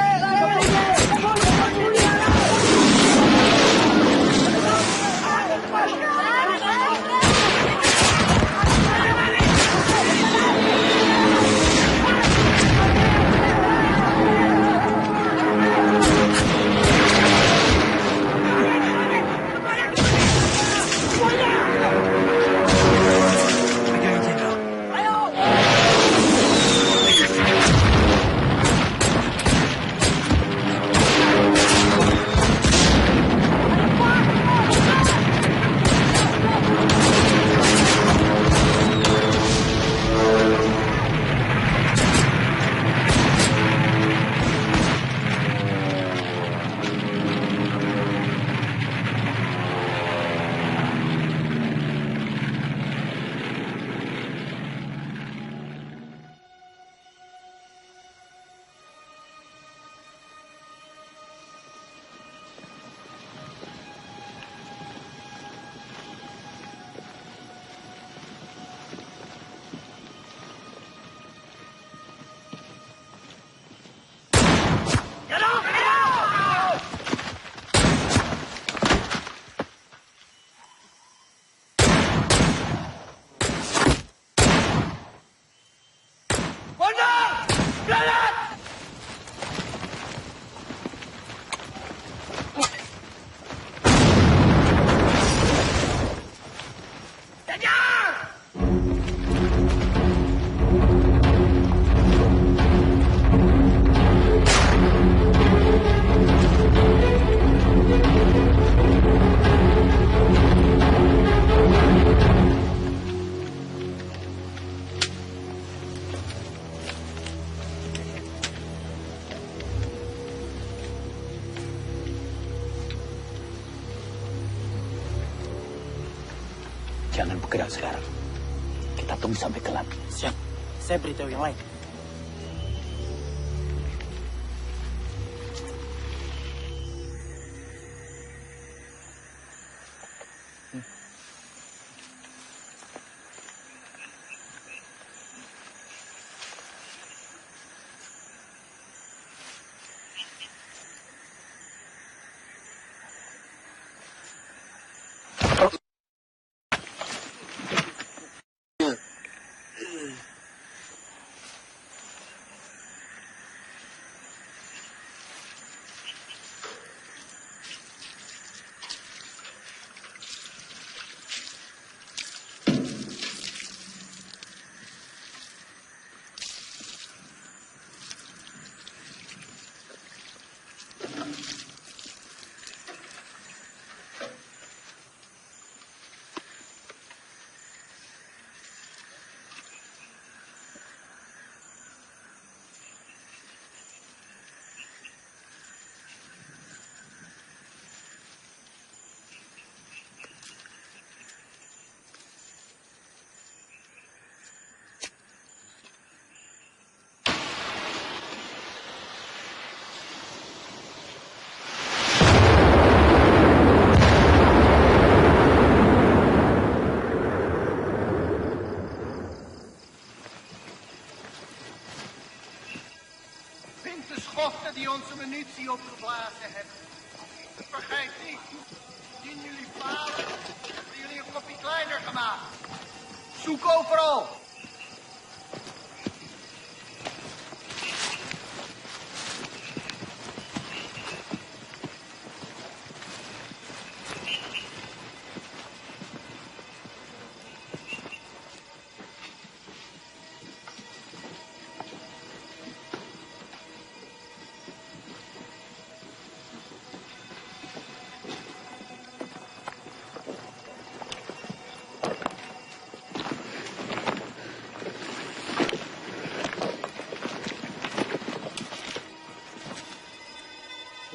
Jangan bergerak sekarang. Kita tunggu sampai gelap. Siap. Saya beritahu yang lain. Schotten die onze munitie opgeblazen hebben. Vergeet niet, indien jullie falen, hebben jullie een kopje kleiner gemaakt. Zoek overal.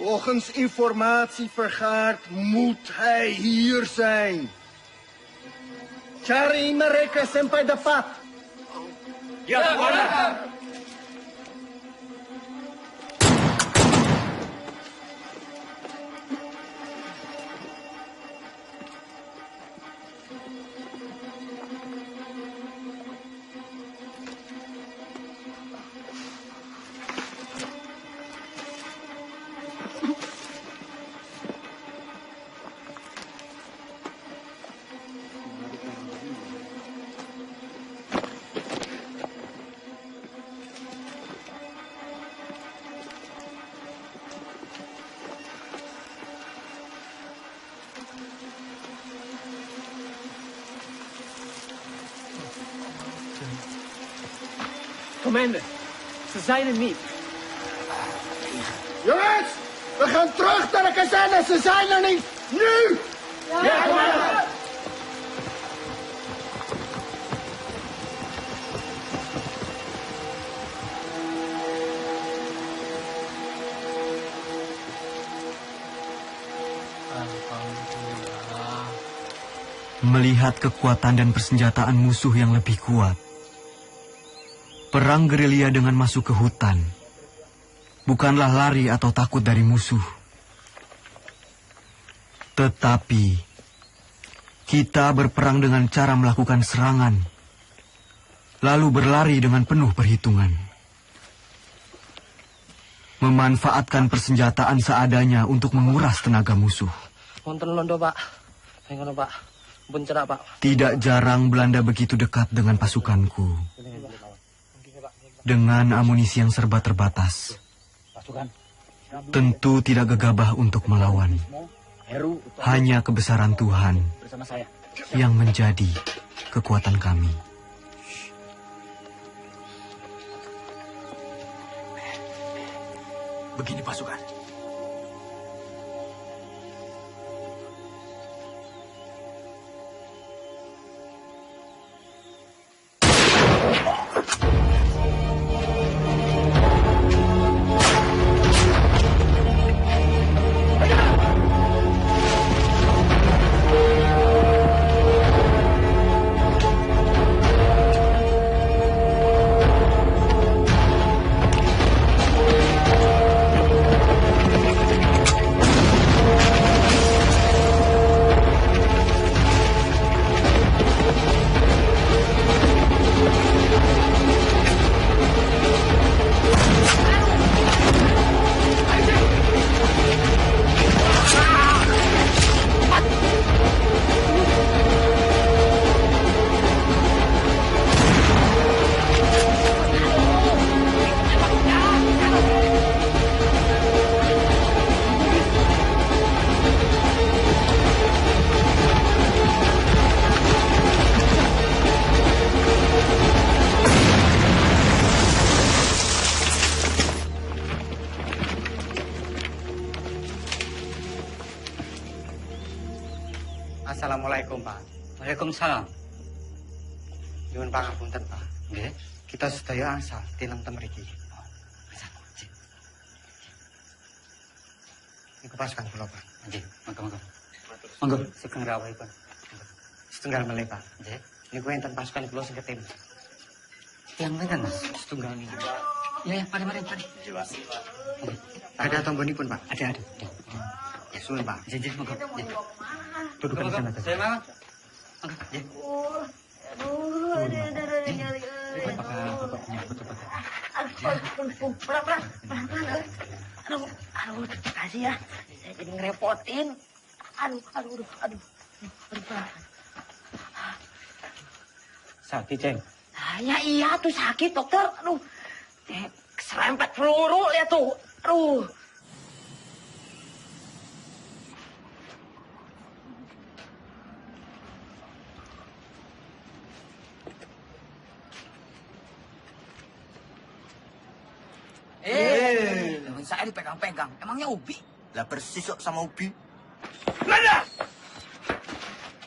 Volgens informatie vergaard moet hij hier zijn. Cari mereka sampai dapat. Ya, Komandan. Commander, ze zijn er niet. Jongens, we gaan terug naar de kazerne. Ze zijn er niet. Nu! Ja, commander. Melihat kekuatan dan persenjataan musuh yang lebih kuat, perang gerilya dengan masuk ke hutan bukanlah lari atau takut dari musuh. Tetapi kita berperang dengan cara melakukan serangan, lalu berlari dengan penuh perhitungan. Memanfaatkan persenjataan seadanya untuk menguras tenaga musuh. Wonten londo, Pak. Ngono, Pak. Pun cerak, Pak. Tidak jarang Belanda begitu dekat dengan pasukanku. Dengan amunisi yang serba terbatas, tentu tidak gegabah untuk melawan. Hanya kebesaran Tuhan yang menjadi kekuatan kami. Begini pasukan. Assalamualaikum, Pak. Waalaikumsalam. Nyuwun pangapunten, Pak. Nggih. Kita sedaya angsal tilem ten mriki. Niku pasukan kula, Pak. Nggih, monggo. Monggo, sugeng rawuhipun. Setunggal melih, Pak. Nggih. Niku enten pasukan kula sing ketim. Yang pinten, Mas? Setunggal niku. Ya, mari. Ada tombonipun, Pak. Ada. Ya, suwun, Pak. Nggih, monggo. Duduk di sana. Saya mau. Aduh, terima kasih ya. Saya jadi ngerepotin. Aduh. Sakit, Ceng. Ya iya tuh sakit, dokter. Aduh, serempet peluru lihat tuh. Aduh. Saya dipegang-pegang. Emangnya Ubi? Lah persis kok sama Ubi. Belanda!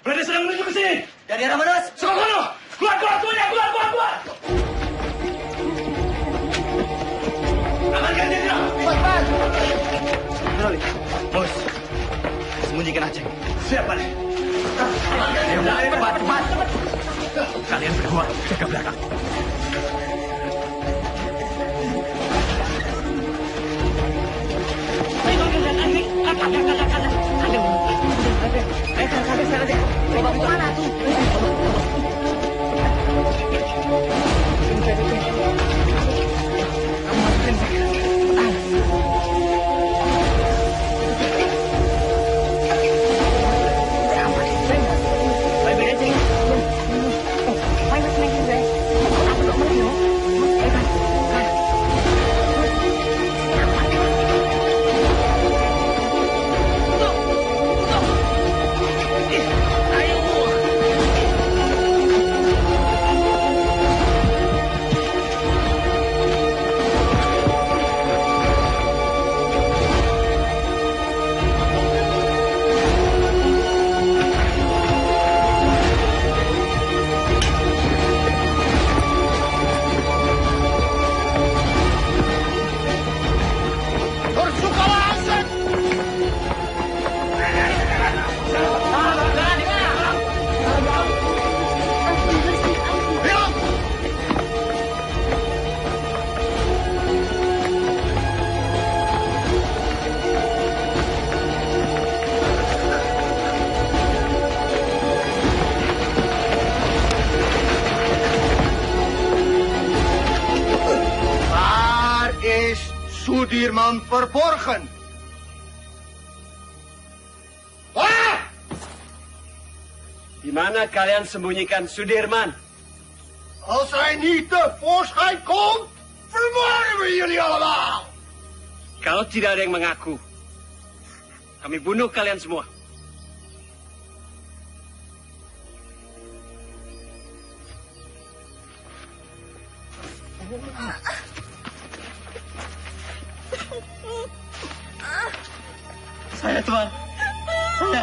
Belanda sedang menuju ke sini. Dari arah mana? Sono! Keluar semuanya! Keluar! Amankan diri! Cepat! Bos, sembunyikan aja. Siapa nih? Cepat! Kalian berdua jaga belakang. Sudirman verborgen. Di mana kalian sembunyikan Sudirman? Als hij niet tevoorschijn komt, vermoorden we jullie allemaal. Kalau tidak ada yang mengaku, kami bunuh kalian semua. Tuan. Saya.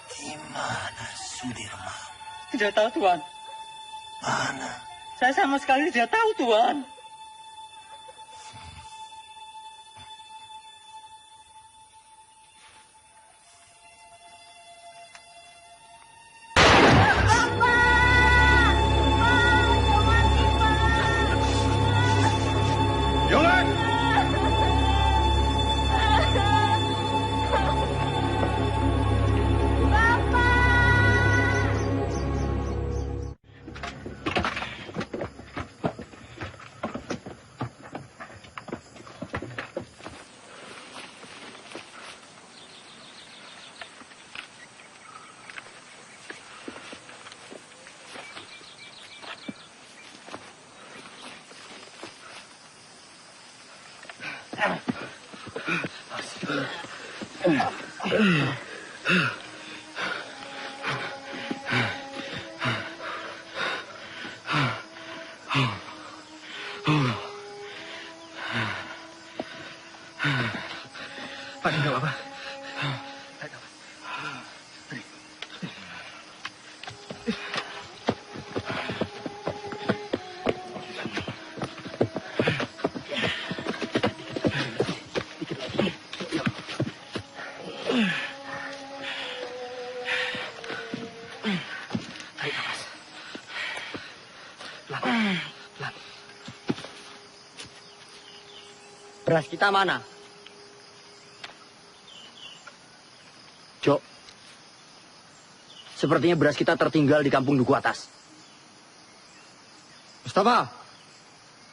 Di mana Sudirman? Tidak tahu, Tuan. Mana? Saya sama sekali tidak tahu, Tuan. Pak, enggak apa-apa. Beras kita mana? Jok, sepertinya beras kita tertinggal di kampung Duku Atas. Mustafa,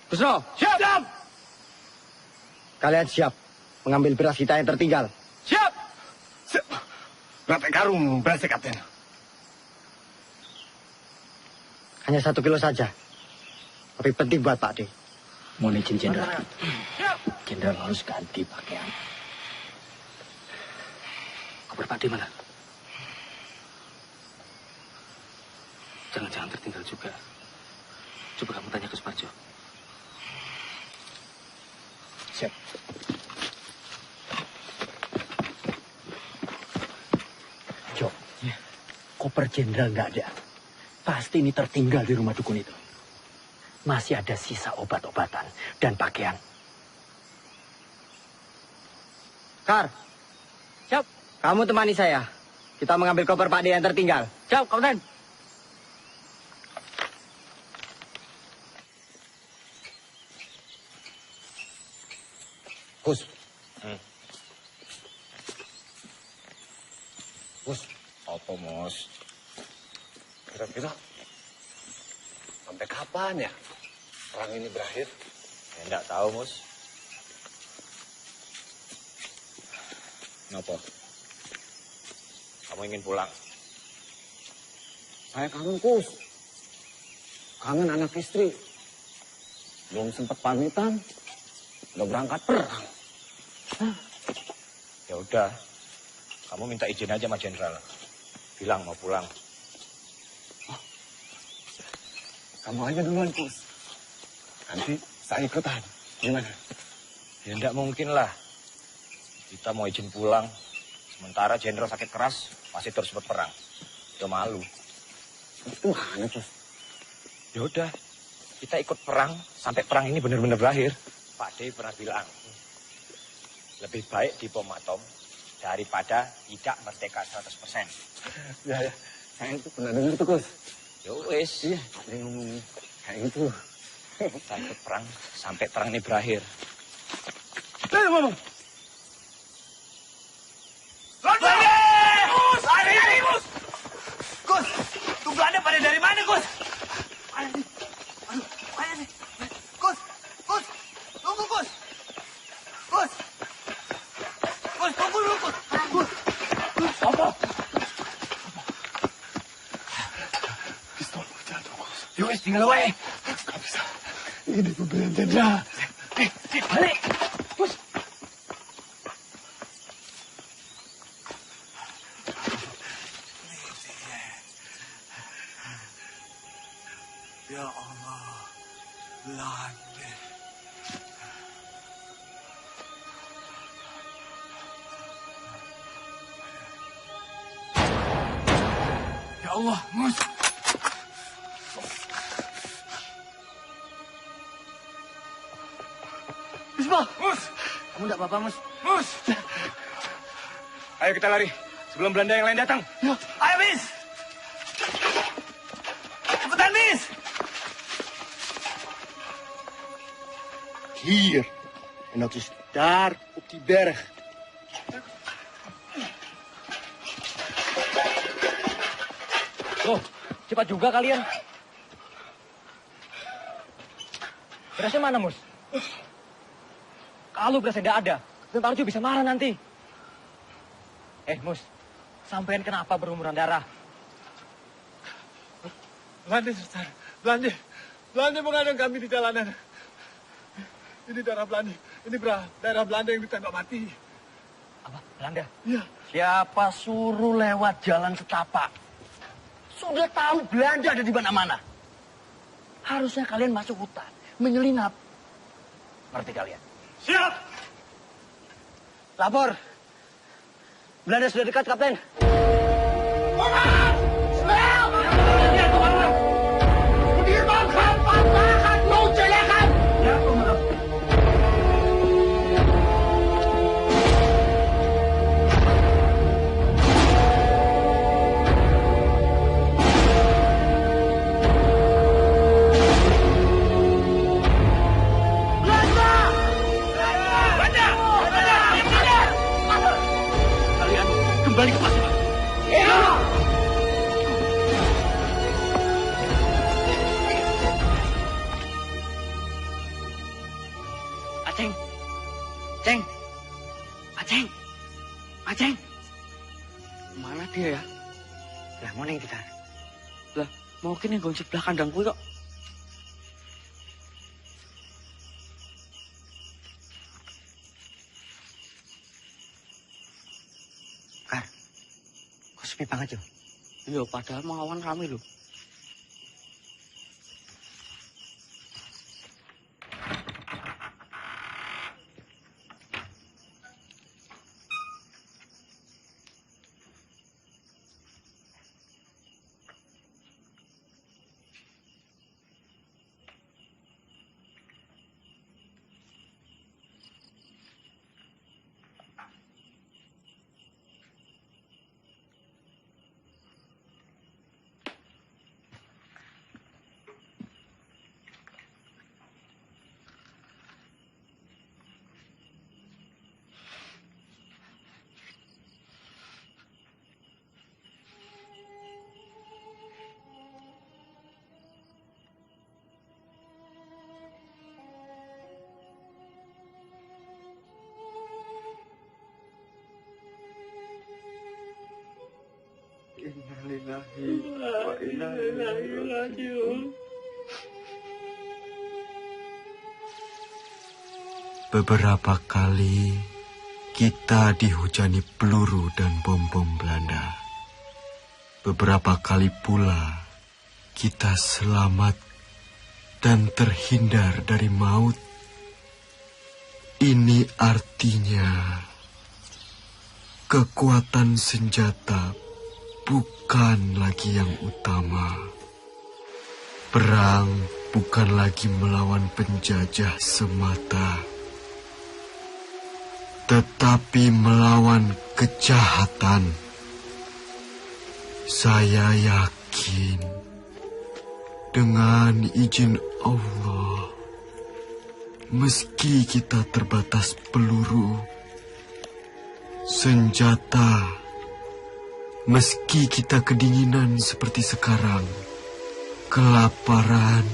Busno, siap! Kalian siap mengambil beras kita yang tertinggal? Siap! Berapa karung beras, Kapten? Hanya 1 kilo saja. Tapi penting buat Pak D. Mohon izin, Jenderal. Jenderal harus ganti pakaian. Kabar Pak D mana? Jangan-jangan tertinggal juga. Coba kamu tanya ke Suparjo. Siap. Jo, koper Jenderal nggak ada. Pasti ini tertinggal di rumah dukun itu. Masih ada sisa obat-obatan dan pakaian. Kar, siap. Kamu temani saya. Kita mengambil koper Pak D yang tertinggal. Siap, Kapten. Gus. Gus, apa, Mos? Kira-kira sampai kapan ya perang ini berakhir? Ya, enggak tahu, Mus. Kenapa? Kamu ingin pulang? Saya kangen, Kus. Kangen anak istri. Belum sempat pamitan, udah berangkat perang. Ya udah, kamu minta izin aja sama Jenderal. Bilang mau pulang. Kamu aja duluan, Kus. Nanti saya ikutan. Gimana? Ya enggak mungkin lah. Kita mau izin pulang, sementara Jenderal sakit keras, masih terus berperang. Udah malu. Itu mana, Kus? Ya udah, kita ikut perang sampai perang ini benar-benar berakhir. Pak D pernah bilang, lebih baik dibom atom daripada tidak merdeka 100%. Ya, saya itu pernah dengar tuh, Kus. Ya wis. Iya, Pak D ngomong kayak gitu. Kita ikut perang sampai perang ini berakhir. Ayo, Mama. Gus! Lari, Gus! Gus! Tuh Belanda pada dari mana, Gus? Mana sih? Mana sih? Gus! Gus! Tunggu, Gus! Gus! Gus, tunggu dulu, Gus! Gus! Gus! Apa? Pistol jatuh, Gus. Yowes, tinggal away. Gak bisa. Ini pembelian Jenderal. Balik! Gus! Ya Allah, Belanda. Ya Allah, Mus. Bismillah. Mus. Kamu enggak apa-apa, Mus? Mus. Ayo kita lari sebelum Belanda yang lain datang. Ya. Ayo, Bis. Cepetan, Bis. Hier. En dat is daar op die berg. Loh, cepat juga kalian. Berasnya mana, Mus? Kalau berasnya tidak ada, Tentara Arjo bisa marah nanti. Mus, sampean kenapa berumuran darah? Belanda, Sultan. Belanda. Belanda mengadang kami di jalanan. Ini daerah Belanda. Ini daerah Belanda yang ditembak mati. Apa? Belanda? Iya. Siapa suruh lewat jalan setapak? Sudah tahu Belanda ada di mana-mana. Harusnya kalian masuk hutan, menyelinap. Ngerti kalian? Siap! Lapor. Belanda sudah dekat, Kapten. Kembali ke pasukan. Iya. Aceng. Ceng. Aceng. Aceng. Mana dia ya? Lah mana yang kita? Lah, mungkin yang gonjek sebelah kandangku kok. Sepi banget, yo. Iya, padahal melawan kami, loh. Innalillahi wa inna ilaihi raji'un. Beberapa kali kita dihujani peluru dan bom-bom Belanda. Beberapa kali pula kita selamat dan terhindar dari maut. Ini artinya kekuatan senjata bukan lagi yang utama. Perang bukan lagi melawan penjajah semata, tetapi melawan kejahatan. Saya yakin dengan izin Allah, meski kita terbatas peluru, senjata, meski kita kedinginan seperti sekarang, kelaparan,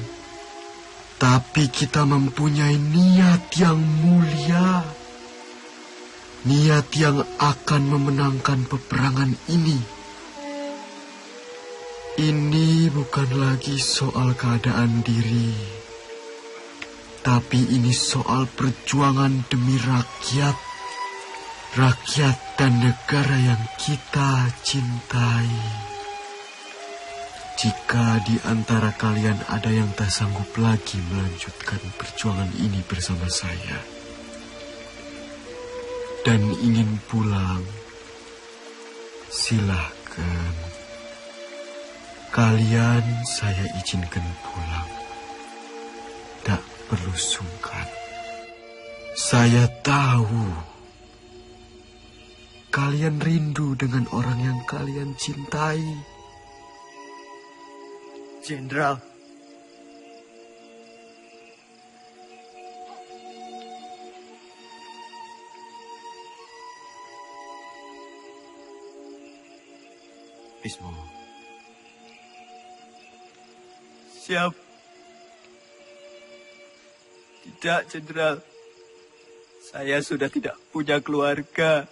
tapi kita mempunyai niat yang mulia. Niat yang akan memenangkan peperangan ini. Ini bukan lagi soal keadaan diri, tapi ini soal perjuangan demi rakyat. Rakyat dan negara yang kita cintai. Jika di antara kalian ada yang tak sanggup lagi melanjutkan perjuangan ini bersama saya dan ingin pulang, silahkan. Kalian saya izinkan pulang. Tak perlu sungkan. Saya tahu kalian rindu dengan orang yang kalian cintai. Jenderal. Bismo. Siap. Tidak, Jenderal. Saya sudah tidak punya keluarga.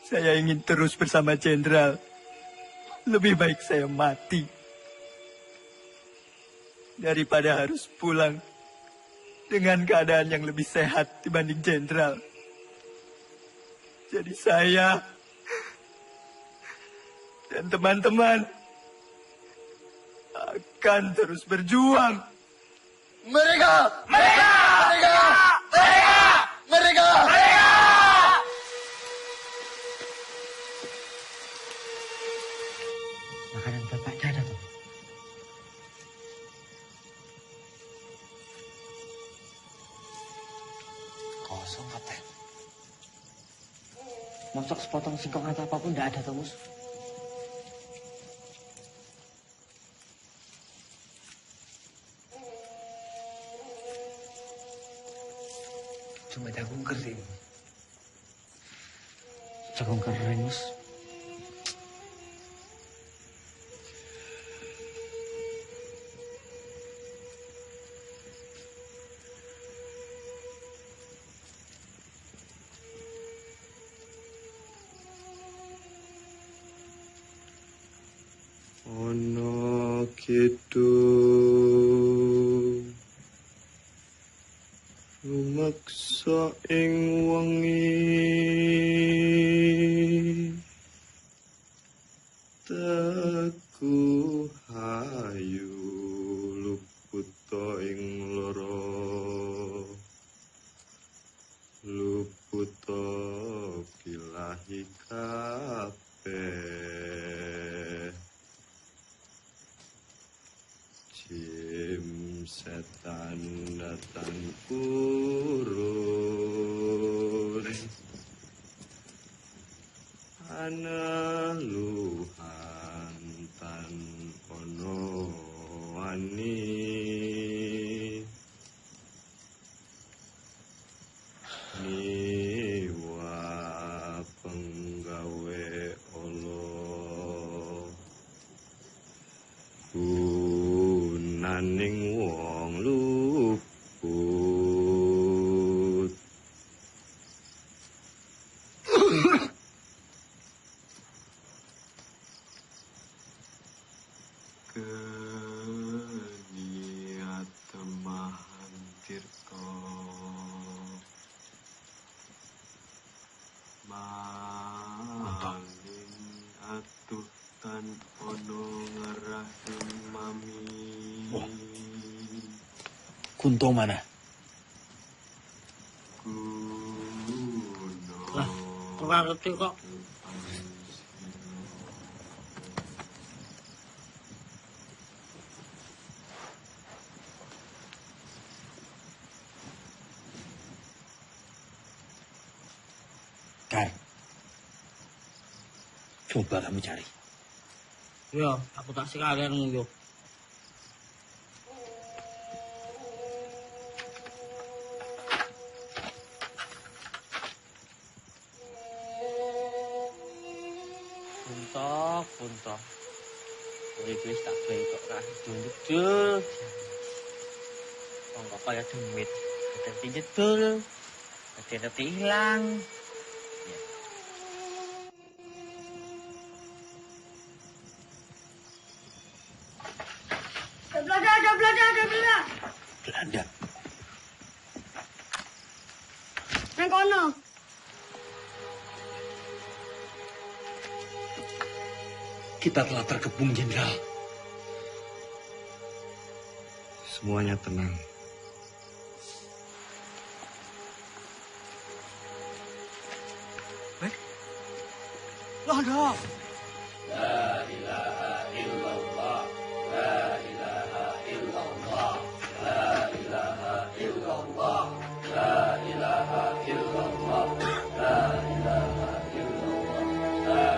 Saya ingin terus bersama Jenderal. Lebih baik saya mati daripada harus pulang dengan keadaan yang lebih sehat dibanding Jenderal. Jadi saya dan teman-teman akan terus berjuang. Mereka! Mereka! Mereka! Mereka! Mereka! Mereka! Makanan bapaknya ada tuh. Kosong, Kapten. Mosok sepotong singkong atau apapun tidak ada tuh, Mus. Cuma jagung kering. Jagung kering, Mus. Ono gitu lumaksa ing wengi teku hayu luputa ing loro luputa kilahi kabeh Jim setan datang kurun ana luhan tan ono wani niwa penggawe Allah gunaning wong luput keniat temahan tirta malin atuh tan ono ngerahim mami. Kunto mana? Lah, kurang ngerti kok. Kar, coba kamu cari. Ya, aku tak sekalian nguyuh. Puntok. Iki wis tak bentuk ra dundul. Wong kok kaya demit. Dadi jedul. Dadi ilang. Ada Belanda. Belanda. Nang kono. Kita telah terkepung, Jenderal. Semuanya tenang. Belanda. La ilaha illallah. La ilaha illallah. La ilaha illallah. La ilaha illallah. La ilaha illallah. La ilaha illallah. La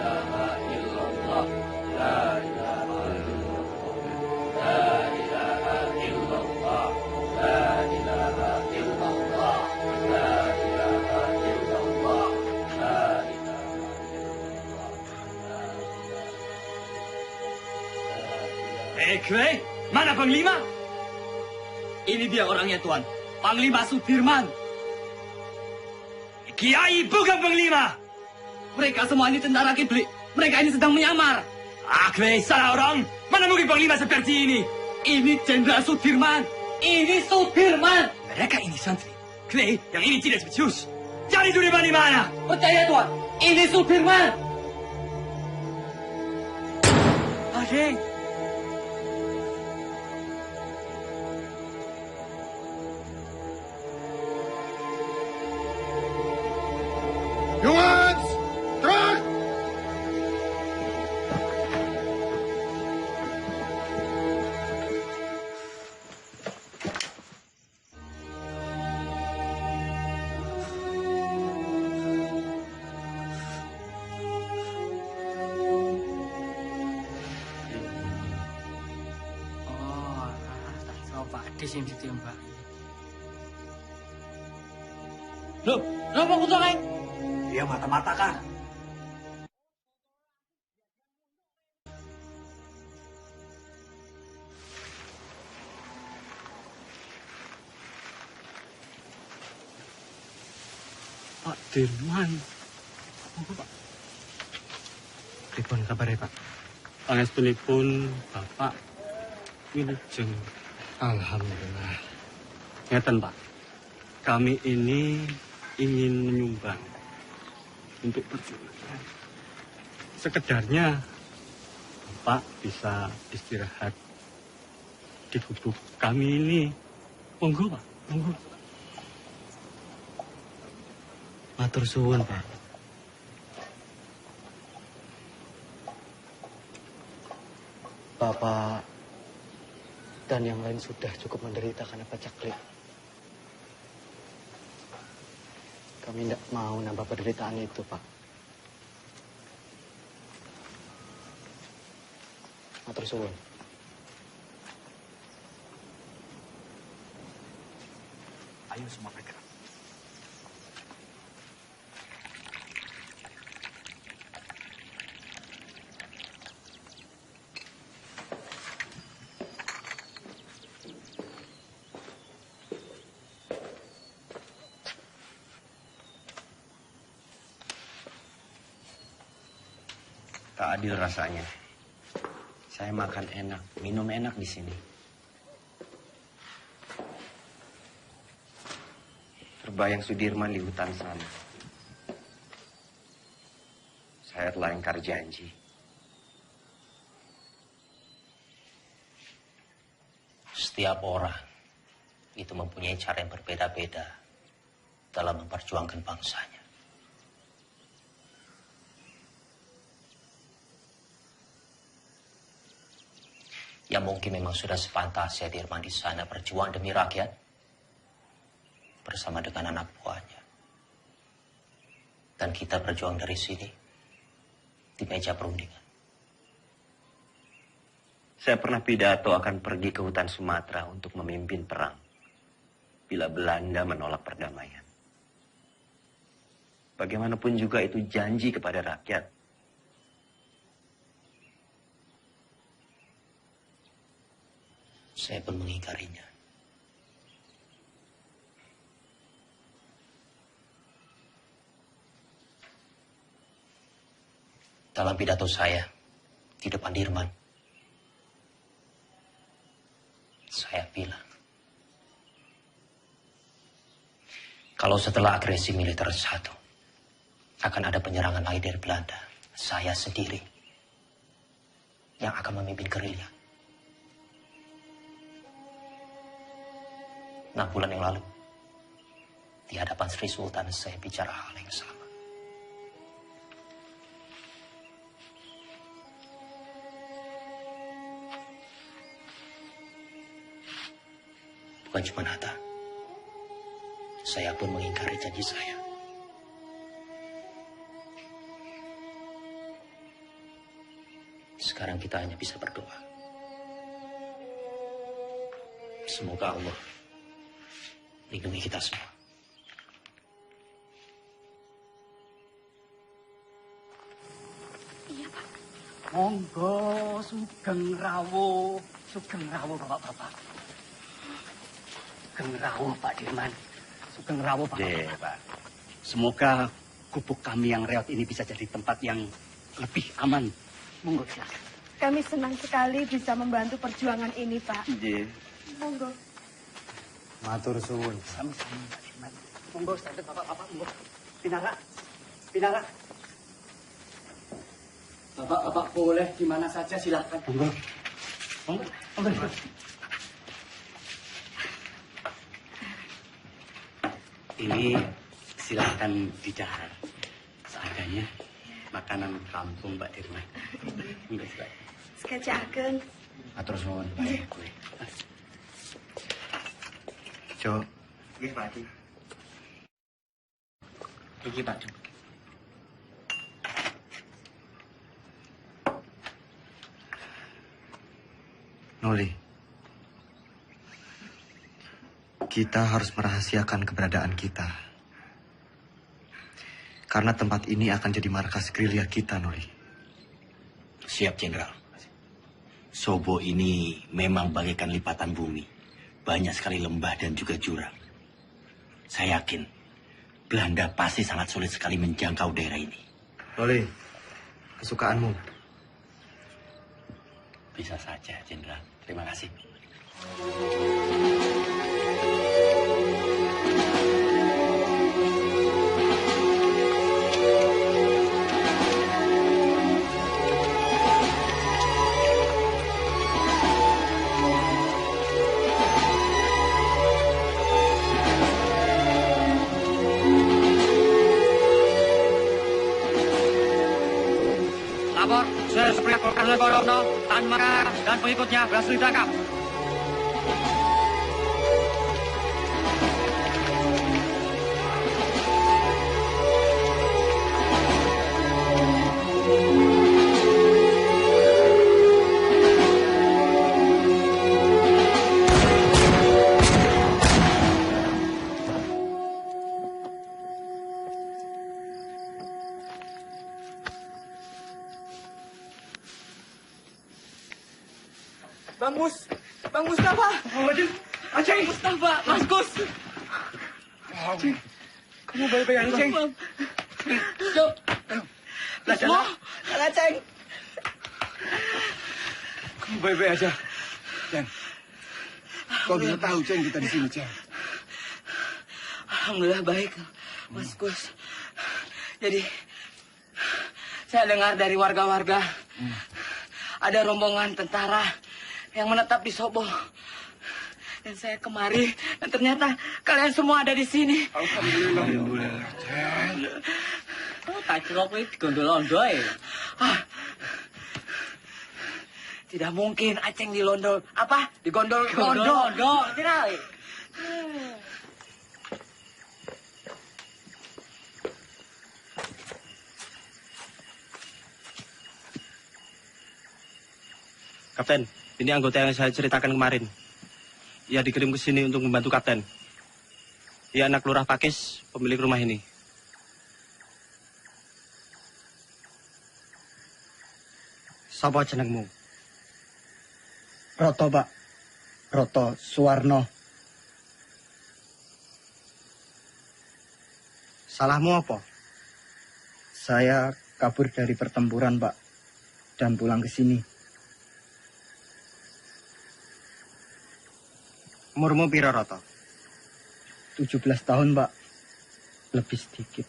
ilaha illallah. La ilaha illallah. La ilaha illallah. La ilaha illallah. La ilaha illallah. Kwee, mana Panglima? Ini dia orangnya, Tuan. Panglima Sudirman. Kiai bukan Panglima. Mereka semua ini tentara kiblik. Mereka ini sedang menyamar. Kwee, salah orang. Mana mungkin Panglima seperti ini? Ini Jenderal Sudirman. Ini Sudirman. Mereka ini santri. Kwee, yang ini tidak spesius. Cari Sudirman di mana? Percaya, Tuan. Ini Sudirman. Adeng. Jongens, terug! Coba di sini ditembak. Loh, kenapa kutuk kain? Dia mata-matakan. Pak Dirman. Pak. Pripun kabare, Pak? Pangestunipun Bapak wilujeng. Alhamdulillah. Ngeten, Pak. Kami ini ingin menyumbang untuk perjuangan. Sekedarnya Bapak bisa istirahat di gubuk kami ini. Monggo, Pak. Monggo. Matur suwun, Pak. Bapak dan yang lain sudah cukup menderita karena pacaklik. Kami tidak mau nambah penderitaan itu, Pak. Matur suwun. Ayo semua bergerak. Tak adil rasanya. Saya makan enak, minum enak di sini. Terbayang Sudirman di hutan sana. Saya telah ingkar janji. Setiap orang itu mempunyai cara yang berbeda-beda dalam memperjuangkan bangsanya. Ya mungkin memang sudah sepantasnya Dirman di sana berjuang demi rakyat bersama dengan anak buahnya. Dan kita berjuang dari sini di meja perundingan. Saya pernah pidato akan pergi ke hutan Sumatera untuk memimpin perang bila Belanda menolak perdamaian. Bagaimanapun juga itu janji kepada rakyat. Saya pun mengingkarinya. Dalam pidato saya di depan Dirman, saya bilang, kalau setelah agresi militer satu, akan ada penyerangan lagi dari Belanda. Saya sendiri yang akan memimpin gerilya. 6 bulan yang lalu, di hadapan Sri Sultan saya bicara hal yang sama. Bukan cuma Hatta, saya pun mengingkari janji saya. Sekarang kita hanya bisa berdoa. Semoga Allah lindungi kita semua. Iya, Pak. Monggo, sugeng rawuh Bapak-bapak. Sugeng rawuh Pak Dirman. Sugeng rawuh Pak. Pak. Semoga gubuk kami yang reot ini bisa jadi tempat yang lebih aman. Monggo silakan. Kami senang sekali bisa membantu perjuangan ini, Pak. Nggih. Monggo. Matur suwun. Sama-sama Pak Dirman. Monggo, sadar Bapak-bapak, monggo. Pinara. Bapak-bapak boleh di mana saja silakan. Monggo. Ini silakan didahar. Seadanya makanan kampung Mbak Dirman. Monggo silakan. Sekecakaken. Matur suwun. Jo. Nggih, Pak. Iki, Pak. Noli, kita harus merahasiakan keberadaan kita. Karena tempat ini akan jadi markas gerilya kita, Noli. Siap, Jenderal. Sobo ini memang bagaikan lipatan bumi. Banyak sekali lembah dan juga jurang. Saya yakin Belanda pasti sangat sulit sekali menjangkau daerah ini. Noli, kesukaanmu. Bisa saja, Jenderal. Terima kasih. Lapor, Sesuai Kolonel Korono, Tan Maka, dan pengikutnya berhasil ditangkap. Bang Mustafa. Aceng. Mustafa, Mas Gus. Aceng, kamu baik-baik aja, Aceng. Yuk. Semua, Aceng. Kamu baik-baik aja. Ceng, kau bisa tahu, Ceng, kita di sini, Ceng. Alhamdulillah baik, Mas Gus. Jadi, saya dengar dari warga-warga, ada rombongan tentara yang menetap di Sobo. Dan saya kemari, dan ternyata kalian semua ada di sini. Alhamdulillah. Oh, tak kira aku digondol-londo ya. Tidak mungkin Aceng dilondol. Apa? Digondol-londo. Tidak. Kapten, ini anggota yang saya ceritakan kemarin. Ia dikirim ke sini untuk membantu Kapten. Ia anak Lurah Pakis, pemilik rumah ini. Sapa jenengmu? Roto, Pak. Roto Suwarno. Salahmu apa? Saya kabur dari pertempuran, Pak. Dan pulang ke sini. Umurmu piro, Roto? 17 tahun, Pak. Lebih sedikit.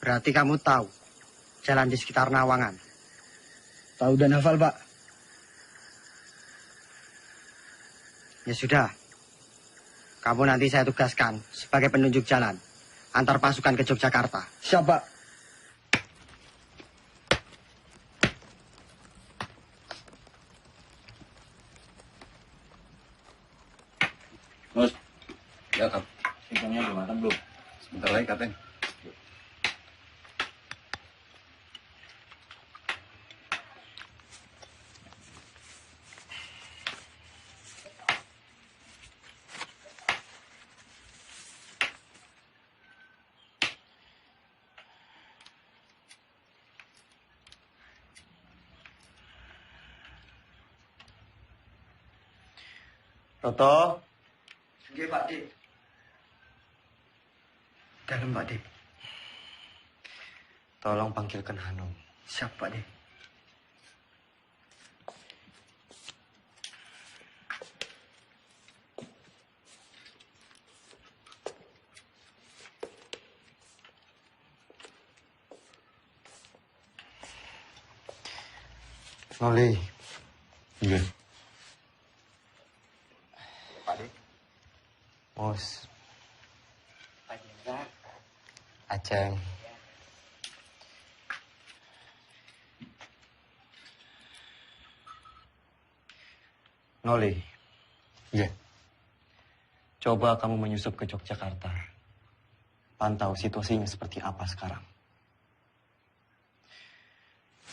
Berarti kamu tahu jalan di sekitar Nawangan. Tahu dan hafal, Pak. Ya sudah. Kamu nanti saya tugaskan sebagai penunjuk jalan antar pasukan ke Yogyakarta. Siap, Pak. Mus, ya Kap. Singkongnya udah matang belum? Sebentar lagi, Kapten. Toto. Nggih, Pak Dik. Dalam, Pak Dik. Tolong panggilkan Hanum. Siap, Pak Dik. Noli. Iya. Mus. Aceng. Noli. Iya. Coba kamu menyusup ke Yogyakarta. Pantau situasinya seperti apa sekarang.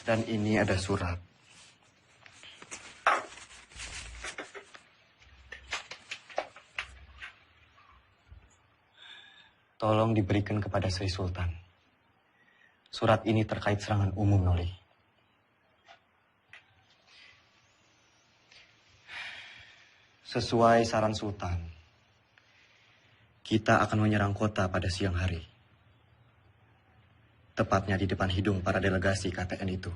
Dan ini ada surat. Tolong diberikan kepada Sri Sultan. Surat ini terkait serangan umum, Noli. Sesuai saran Sultan, kita akan menyerang kota pada siang hari. Tepatnya di depan hidung para delegasi KTN itu.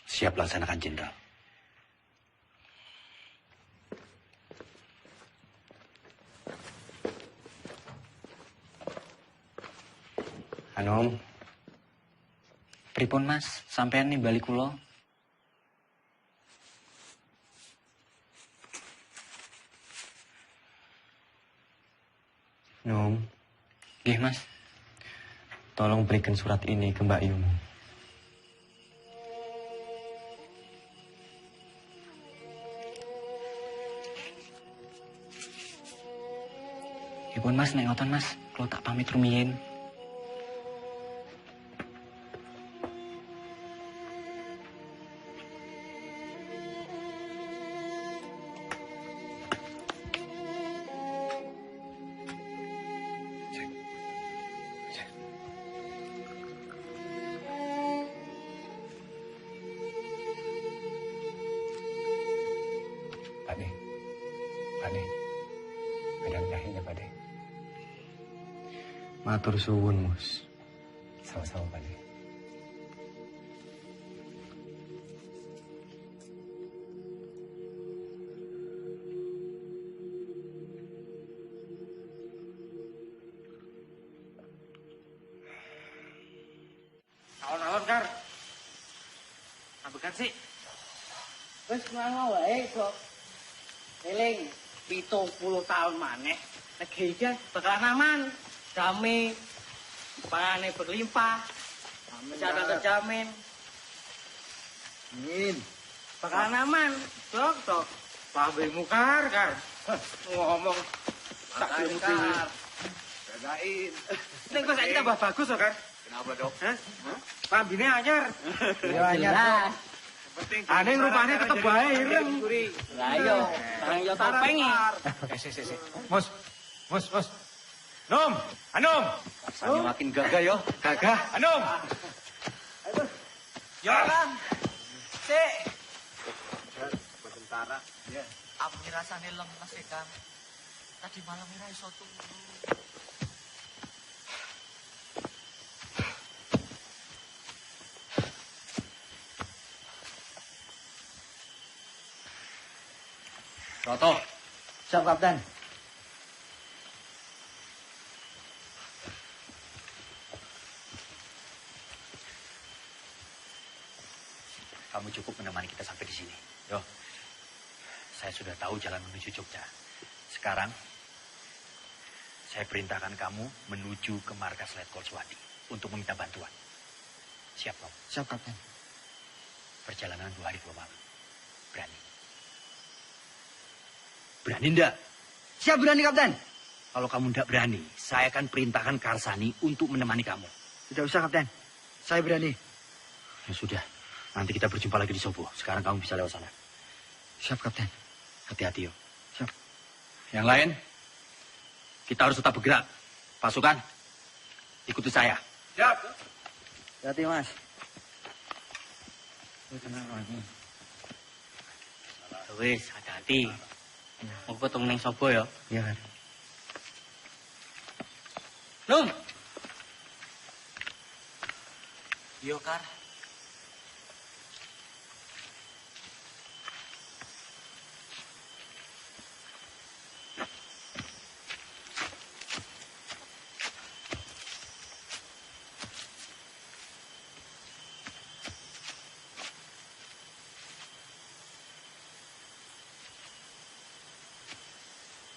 Siap laksanakan, Jenderal. Hanum. Pripun Mas, sampean nih balik kula. Num. Nggih, Mas. Tolong berikan surat ini ke Mbak Yumu. Ipun Mas, nek ngoten Mas, kula tak pamit rumiyin. Pakde. Pakde. Medan dahinya, Pakde. Matur suwun, Mus. Sama-sama, Pakde. Alon-alon, Kar. Ambekan sih. Wes ngono wae kok. Eling 70 tahun maneh. Negeri iki bakalan aman, damai, panganane berlimpah, kesehatan terjamin. Amin. Bakalan aman, dok. Pambemu Kar. Ngomong tak Kar. Jagain. Nek kok saiki tambah bagus kok, Kar. Kenapa, Dok? Hah? Pambine anyar. Ya anyar. Aneh rupanya tetep bae ireng. Lah iya, barang yo topeng. Si. Mus. Nom, Hanum. Rasanya makin gagah yo. Gagah, Hanum. Jalan. Sik. Sementara. Ya. Aku rasane lemes e, Kang. Tadi malam ora iso turu. Toto. Siap, Kapten. kamu cukup menemani kita sampai di sini. Yo, saya sudah tahu jalan menuju Jogja. Sekarang, saya perintahkan kamu menuju ke markas Letkol Swati untuk meminta bantuan. Siap, Tom? Siap, Kapten. Perjalanan 2 hari 2 malam. Berani? Berani enggak? Siap, berani, Kapten. Kalau kamu enggak berani, saya akan perintahkan Karsani untuk menemani kamu. Tidak usah, Kapten. Saya berani. Ya sudah, nanti kita berjumpa lagi di Sobo. Sekarang kamu bisa lewat sana. Siap, Kapten. Hati-hati, yo. Siap. Yang lain, kita harus tetap bergerak. Pasukan, ikuti saya. Siap. Hati, Mas. Wis, hati-hati. Mau ketemu neng Sobo ya? Iya, kan. Num. Yo, Kar.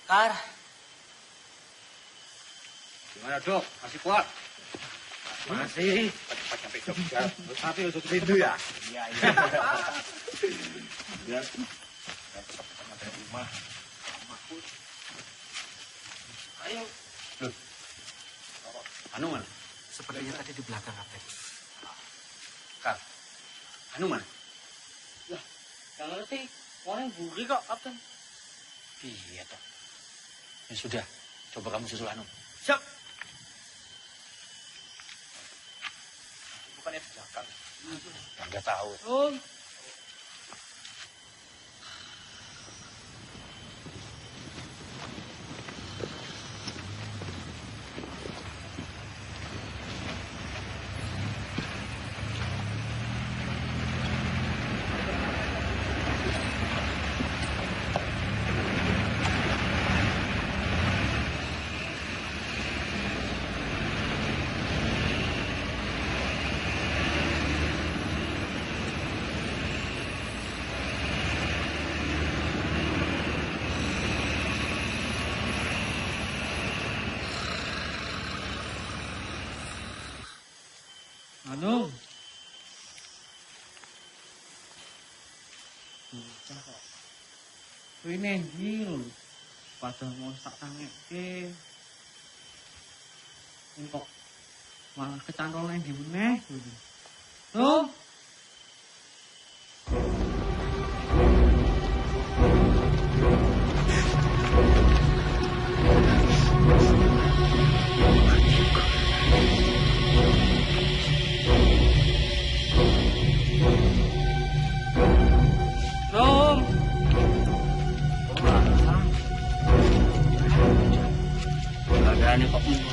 Kar. Gimana, Dok? Masih kuat? Masih. Cepat sampai Jogja. Tapi untuk rindu ya? Iya, iya. Ya. Sama dari rumah. Ayo. Loh. Anu mana? Sepertinya tadi di belakang, Kapten. Kar, Anu mana? Lah, gak ngerti. Orang buri kok, Kapten. Iya, toh. Ya sudah, coba kamu susul Anu. Siap. Bukannya di belakang. Enggak tahu. Anu. Ini hil. Padahal mau tak tangeke. Ini kok malah kecantol yang di meneh. Tuh. Ini kok tunggu.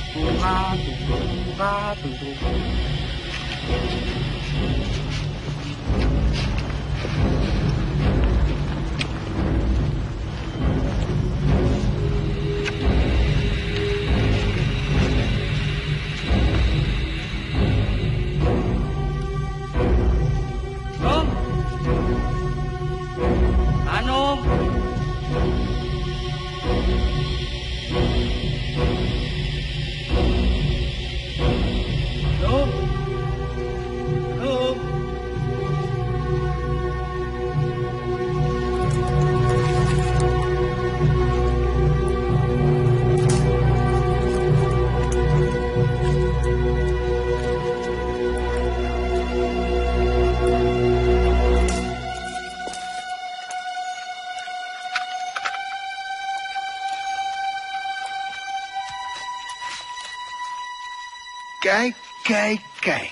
Kijk.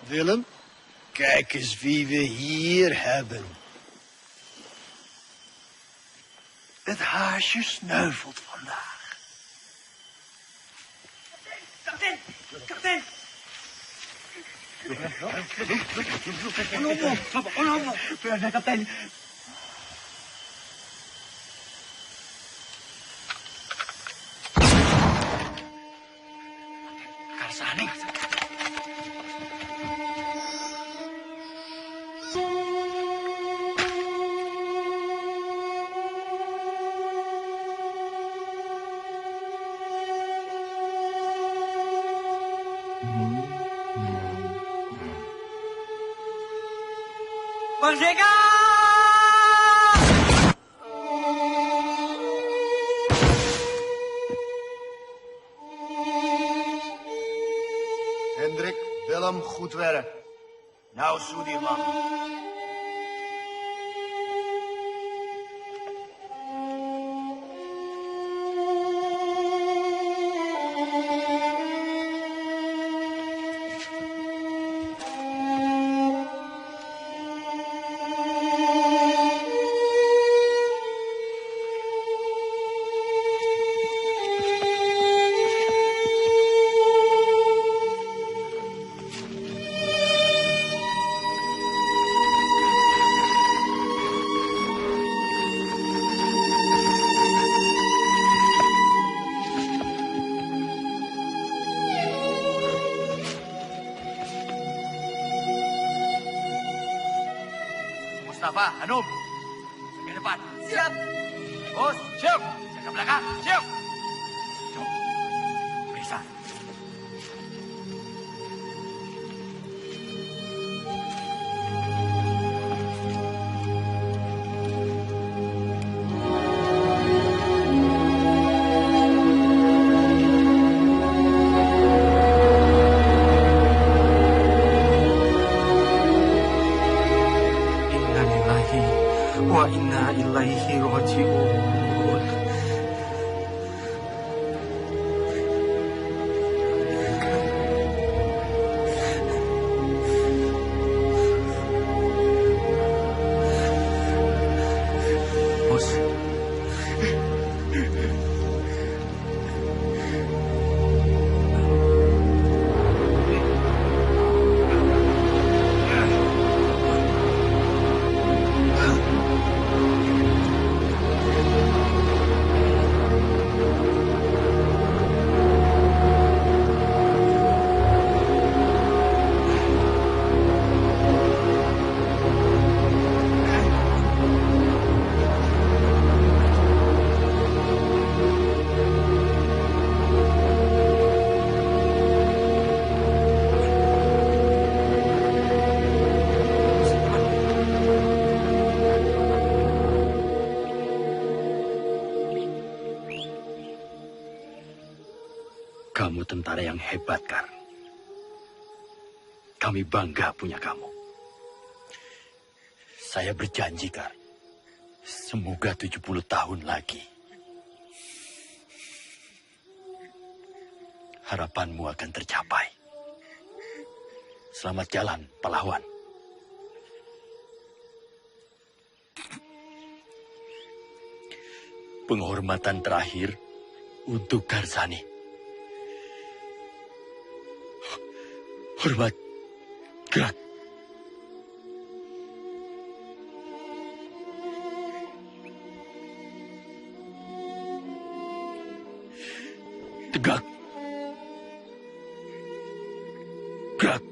Willem, kijk eens wie we hier hebben. Het haasje sneuvelt vandaag. Kapten! Kapten! Kapten! Karsani. Merdeka! Hendrik, Willem, goed werk. Nou, Sudirman. Mustafa, Hanum, ke depan. Siap. Bos, siap. Jaga belakang, siap. Yuk, periksa. Wa inna ilaihi raji'un. Bos. Kamu tentara yang hebat, Kar. Kami bangga punya kamu. Saya berjanji, Kar. Semoga 70 tahun lagi. Harapanmu akan tercapai. Selamat jalan, pahlawan. Penghormatan terakhir untuk Karsani. Hormat, gerak. Tegak. Gerak.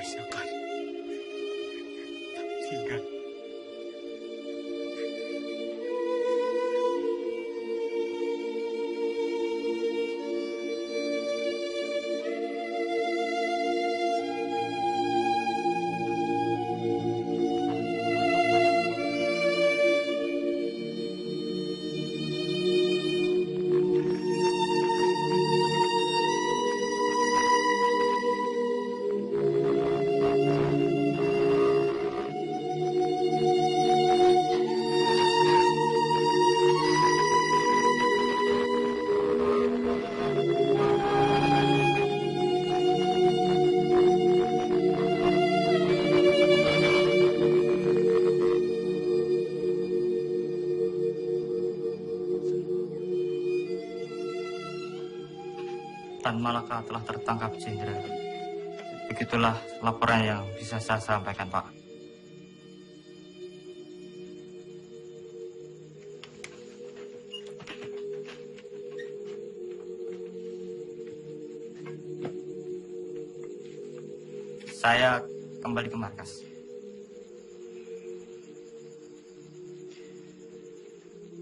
Silakan. Tinggal. Tan Malaka telah tertangkap, Jenderal. Begitulah laporan yang bisa saya sampaikan, Pak. saya kembali ke markas.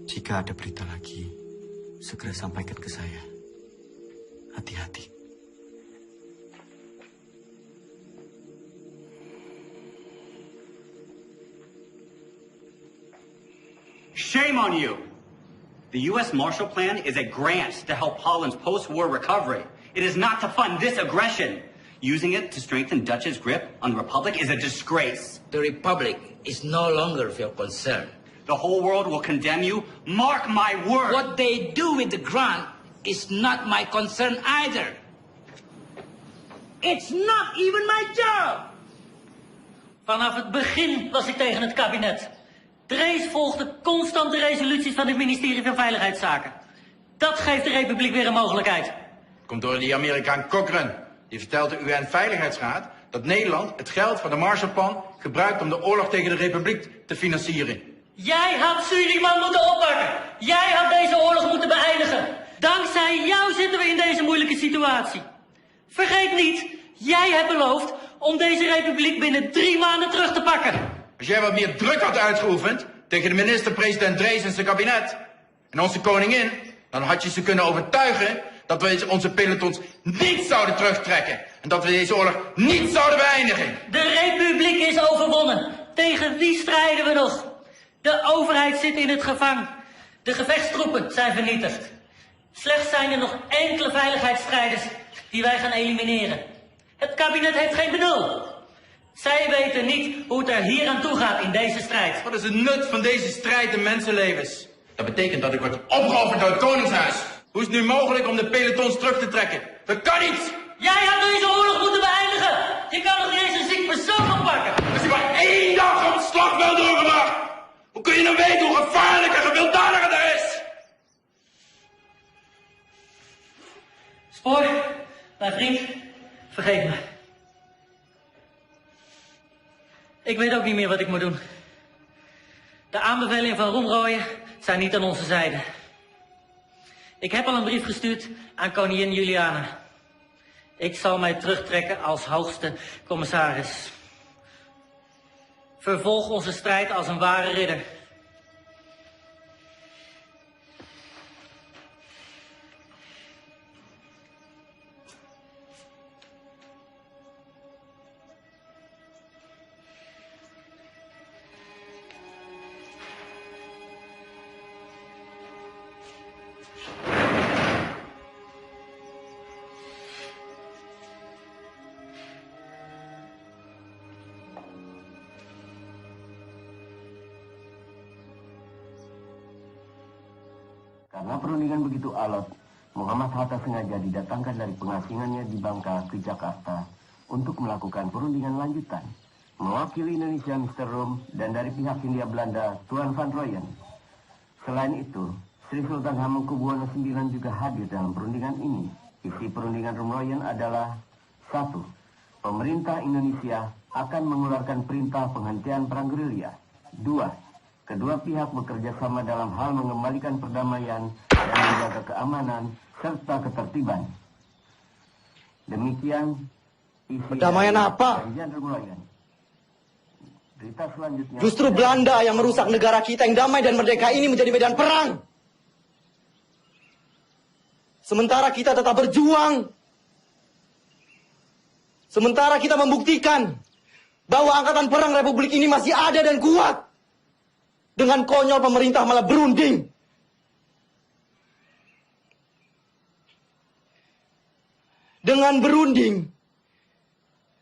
Jika ada berita lagi, segera sampaikan ke saya. Hati-hati. Shame on you! The U.S. Marshall Plan is a grant to help Holland's post-war recovery. It is not to fund this aggression. Using it to strengthen Dutch's grip on the Republic is a disgrace. The Republic is no longer of your concern. The whole world will condemn you. Mark my word. What they do with the grant is not my concern either. It's not even my job. Vanaf het begin was ik tegen het kabinet. Drees volgde constant de resoluties van het ministerie van Veiligheidszaken. Dat geeft de Republiek weer een mogelijkheid. Komt door die Amerikaan Cochrane. Die vertelt de UN-veiligheidsraad dat Nederland het geld van de Marshallplan gebruikt om de oorlog tegen de Republiek te financieren. Jij had Suriname moeten oppakken. Jij had deze oorlog moeten beëindigen. Dankzij jou zitten we in deze moeilijke situatie. Vergeet niet, jij hebt beloofd om deze republiek binnen 3 maanden terug te pakken. Als jij wat meer druk had uitgeoefend tegen de minister-president Drees en zijn kabinet en onze koningin, dan had je ze kunnen overtuigen dat we onze pelotons niet zouden terugtrekken en dat we deze oorlog niet zouden beëindigen. De republiek is overwonnen. Tegen wie strijden we nog? De overheid zit in het gevangen. De gevechtstroepen zijn vernietigd. Slechts zijn er nog enkele veiligheidsstrijders die wij gaan elimineren. Het kabinet heeft geen benul. Zij weten niet hoe het er hier aan toe gaat in deze strijd. Wat is het nut van deze strijd in mensenlevens? Dat betekent dat ik word opgeofferd door het Koningshuis. Hoe is het nu mogelijk om de pelotons terug te trekken? Dat kan niet! Jij had deze oorlog moeten beëindigen! Je kan nog niet eens een ziek persoon oppakken! Als je maar 1 dag op het slagveld doorgemaakt! Hoe kun je nou weten hoe gevaarlijk en gewelddadig het is? Spoor, mijn vriend, vergeet me. Ik weet ook niet meer wat ik moet doen. De aanbevelingen van Roemrooyen zijn niet aan onze zijde. Ik heb al een brief gestuurd aan koningin Juliana. Ik zal mij terugtrekken als hoogste commissaris. Vervolg onze strijd als een ware ridder. Karena perundingan begitu alot, Muhammad Hatta sengaja didatangkan dari pengasingannya di Bangka ke Jakarta untuk melakukan perundingan lanjutan. Mewakili Indonesia Mr. Rum dan dari pihak Hindia Belanda Tuan Van Rooyen. Selain itu, Sri Sultan Hamengkubuwono IX juga hadir dalam perundingan ini. Isi perundingan Roemrooyen adalah 1. Pemerintah Indonesia akan mengeluarkan perintah penghentian perang gerilya. 2. Kedua pihak bekerja sama dalam hal mengembalikan perdamaian dan menjaga keamanan serta ketertiban. Demikian isi perdamaian apa? Perjanjian Roemrooyen. Berita selanjutnya. Justru Belanda yang merusak negara kita yang damai dan merdeka ini menjadi medan perang. Sementara kita tetap berjuang. Sementara kita membuktikan bahwa angkatan perang Republik ini masih ada dan kuat. Dengan konyol pemerintah malah berunding. Dengan berunding,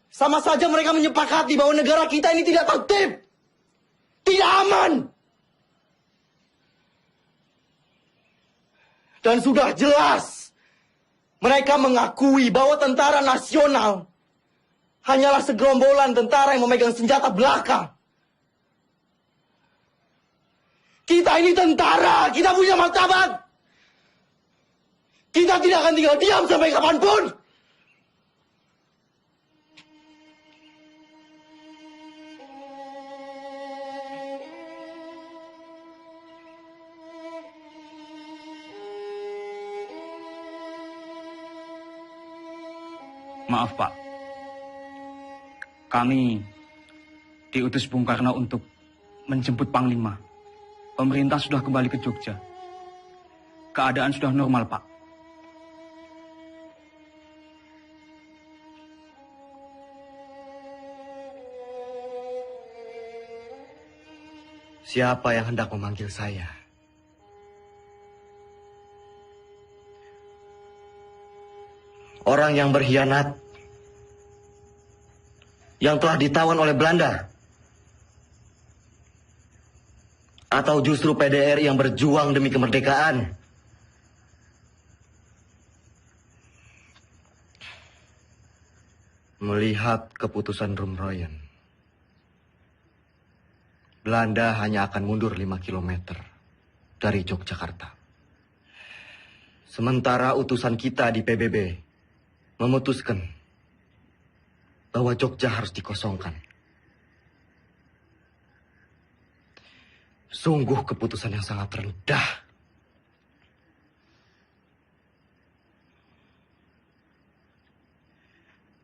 sama saja mereka menyepakati bahwa negara kita ini tidak tertib, tidak aman. Dan sudah jelas, mereka mengakui bahwa tentara nasional hanyalah segerombolan tentara yang memegang senjata belaka. Kita ini tentara, kita punya martabat. Kita tidak akan tinggal diam sampai kapanpun. Maaf, Pak. Kami diutus Bung Karno untuk menjemput Panglima. Pemerintah sudah kembali ke Jogja. Keadaan sudah normal, Pak. Siapa yang hendak memanggil saya? Orang yang berkhianat, yang telah ditawan oleh Belanda, atau justru PDRI yang berjuang demi kemerdekaan? Melihat keputusan Rumroyen, Belanda hanya akan mundur 5 km dari Yogyakarta. Sementara utusan kita di PBB memutuskan bahwa Jogja harus dikosongkan. Sungguh keputusan yang sangat rendah.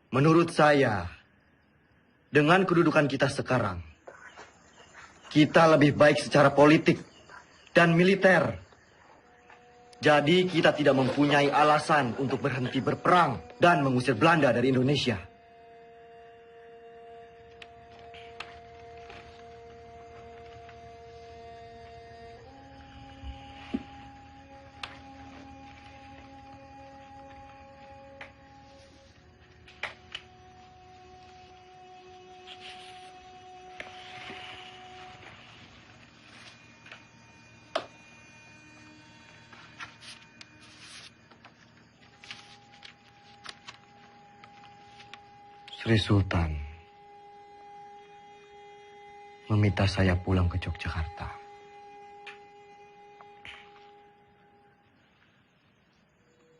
Menurut saya, dengan kedudukan kita sekarang, kita lebih baik secara politik dan militer. Jadi kita tidak mempunyai alasan untuk berhenti berperang dan mengusir Belanda dari Indonesia. Sri Sultan meminta saya pulang ke Yogyakarta.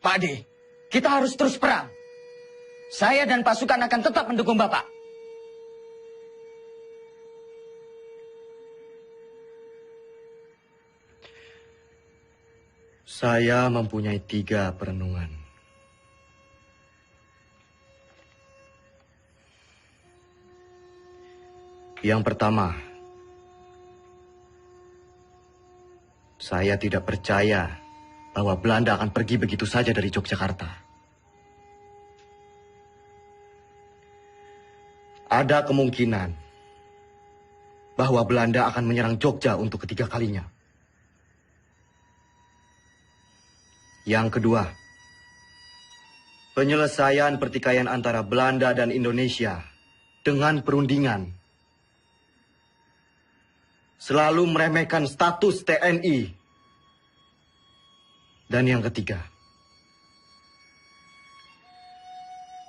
Pak De, kita harus terus perang. Saya dan pasukan akan tetap mendukung Bapak. Saya mempunyai 3 perenungan. Yang pertama, saya tidak percaya bahwa Belanda akan pergi begitu saja dari Yogyakarta. Ada kemungkinan bahwa Belanda akan menyerang Jogja untuk ketiga kalinya. Yang kedua, penyelesaian pertikaian antara Belanda dan Indonesia dengan perundingan. Selalu meremehkan status TNI. Dan yang ketiga,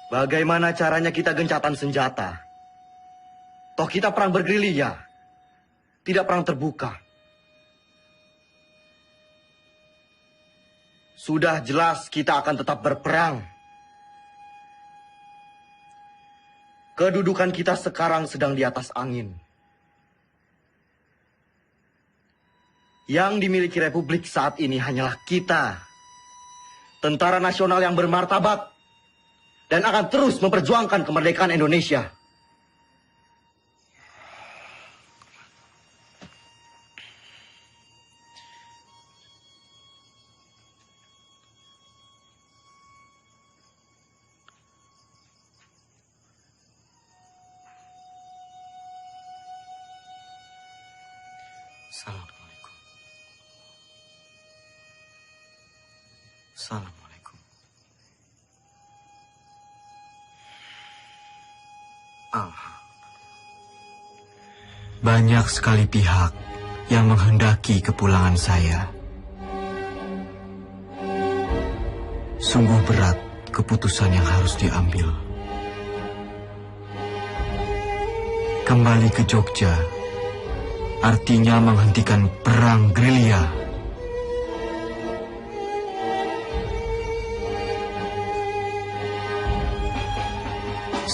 bagaimana caranya kita gencatan senjata? Toh kita perang bergerilya, tidak perang terbuka. Sudah jelas kita akan tetap berperang. Kedudukan kita sekarang sedang di atas angin. Yang dimiliki Republik saat ini hanyalah kita, tentara nasional yang bermartabat, dan akan terus memperjuangkan kemerdekaan Indonesia. Assalamualaikum. Banyak sekali pihak yang menghendaki kepulangan saya. Sungguh berat keputusan yang harus diambil. Kembali ke Jogja artinya menghentikan perang gerilya.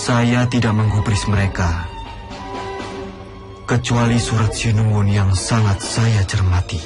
Saya tidak menggubris mereka, kecuali surat Sinuwun yang sangat saya cermati.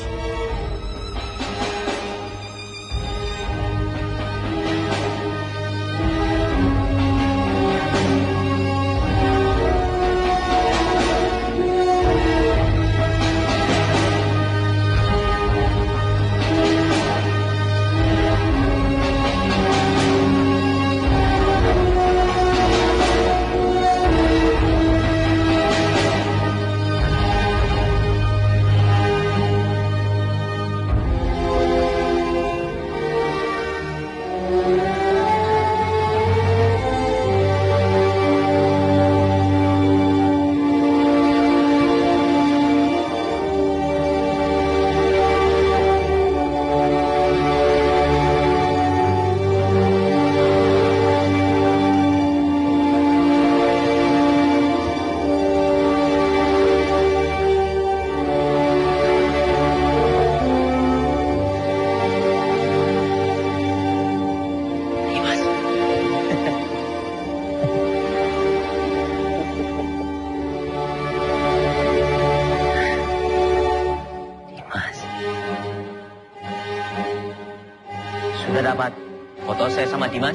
kalau saya sama Dimas?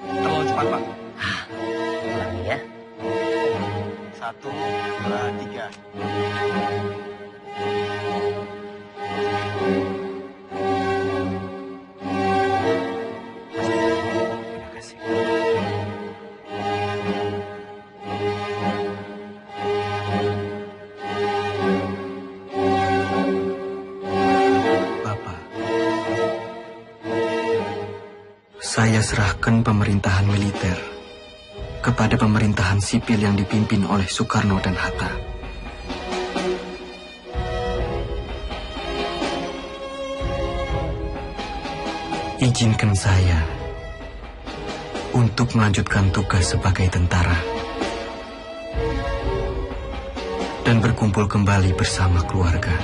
Terlalu cepat, Pak. Ulangi ya. 1, 2, 3. Saya serahkan pemerintahan militer kepada pemerintahan sipil yang dipimpin oleh Soekarno dan Hatta. Izinkan saya untuk melanjutkan tugas sebagai tentara dan berkumpul kembali bersama keluarga.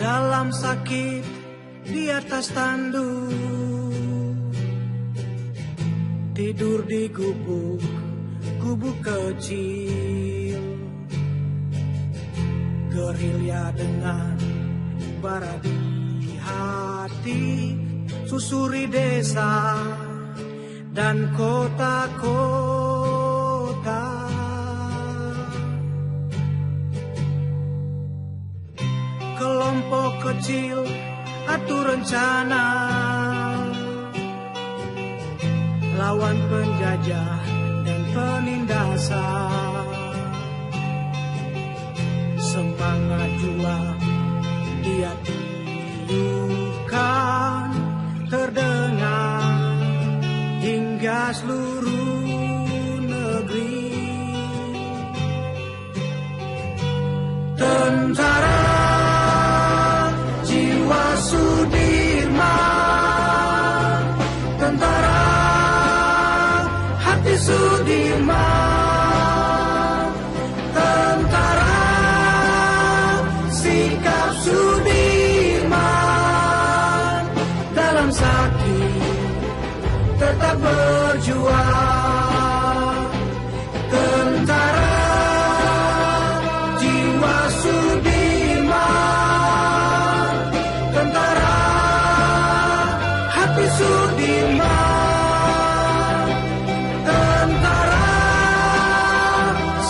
Dalam sakit di atas tanduk, tidur di gubuk kecil, gerilya dengan bara di hati, susuri desa dan kota-kota. Kelompok kecil atur rencana lawan penjajah dan penindasan. Semangat juang dia tiupkan terdengar hingga seluruh negeri. Tentara jiwa Sudirman, tentara hati Sudirman, tentara sikap Sudirman, dalam sakit tetap berjuang. Tentara jiwa Sudirman, tentara hati Sudirman, tentara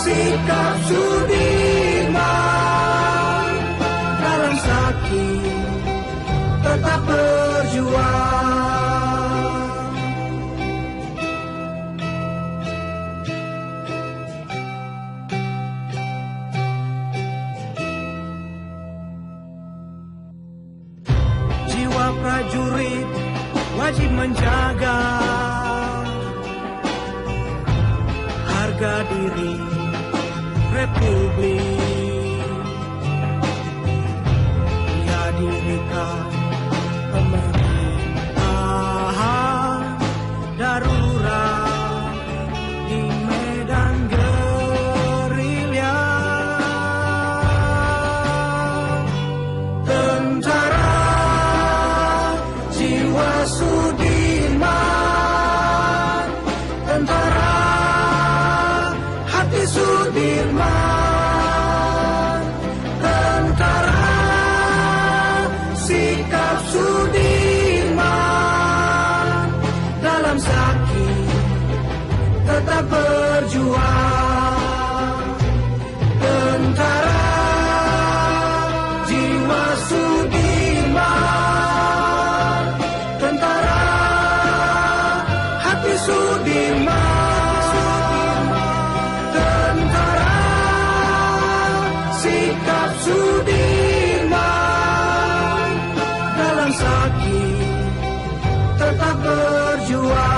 sikap Sudirman, dalam sakit tetap berjuang. Jiwa prajurit wajib menjaga harga diri Republik. Dia dirikan pemerintahan darurat di medan gerilya. Tentara jiwa Sudirman, tentara hati Sudirman, tentara sikap Sudirman, dalam sakit tetap berjuang. Tentara jiwa Sudirman, tentara Sudirman, tentara sikap Sudirman, dalam sakit tetap berjuang.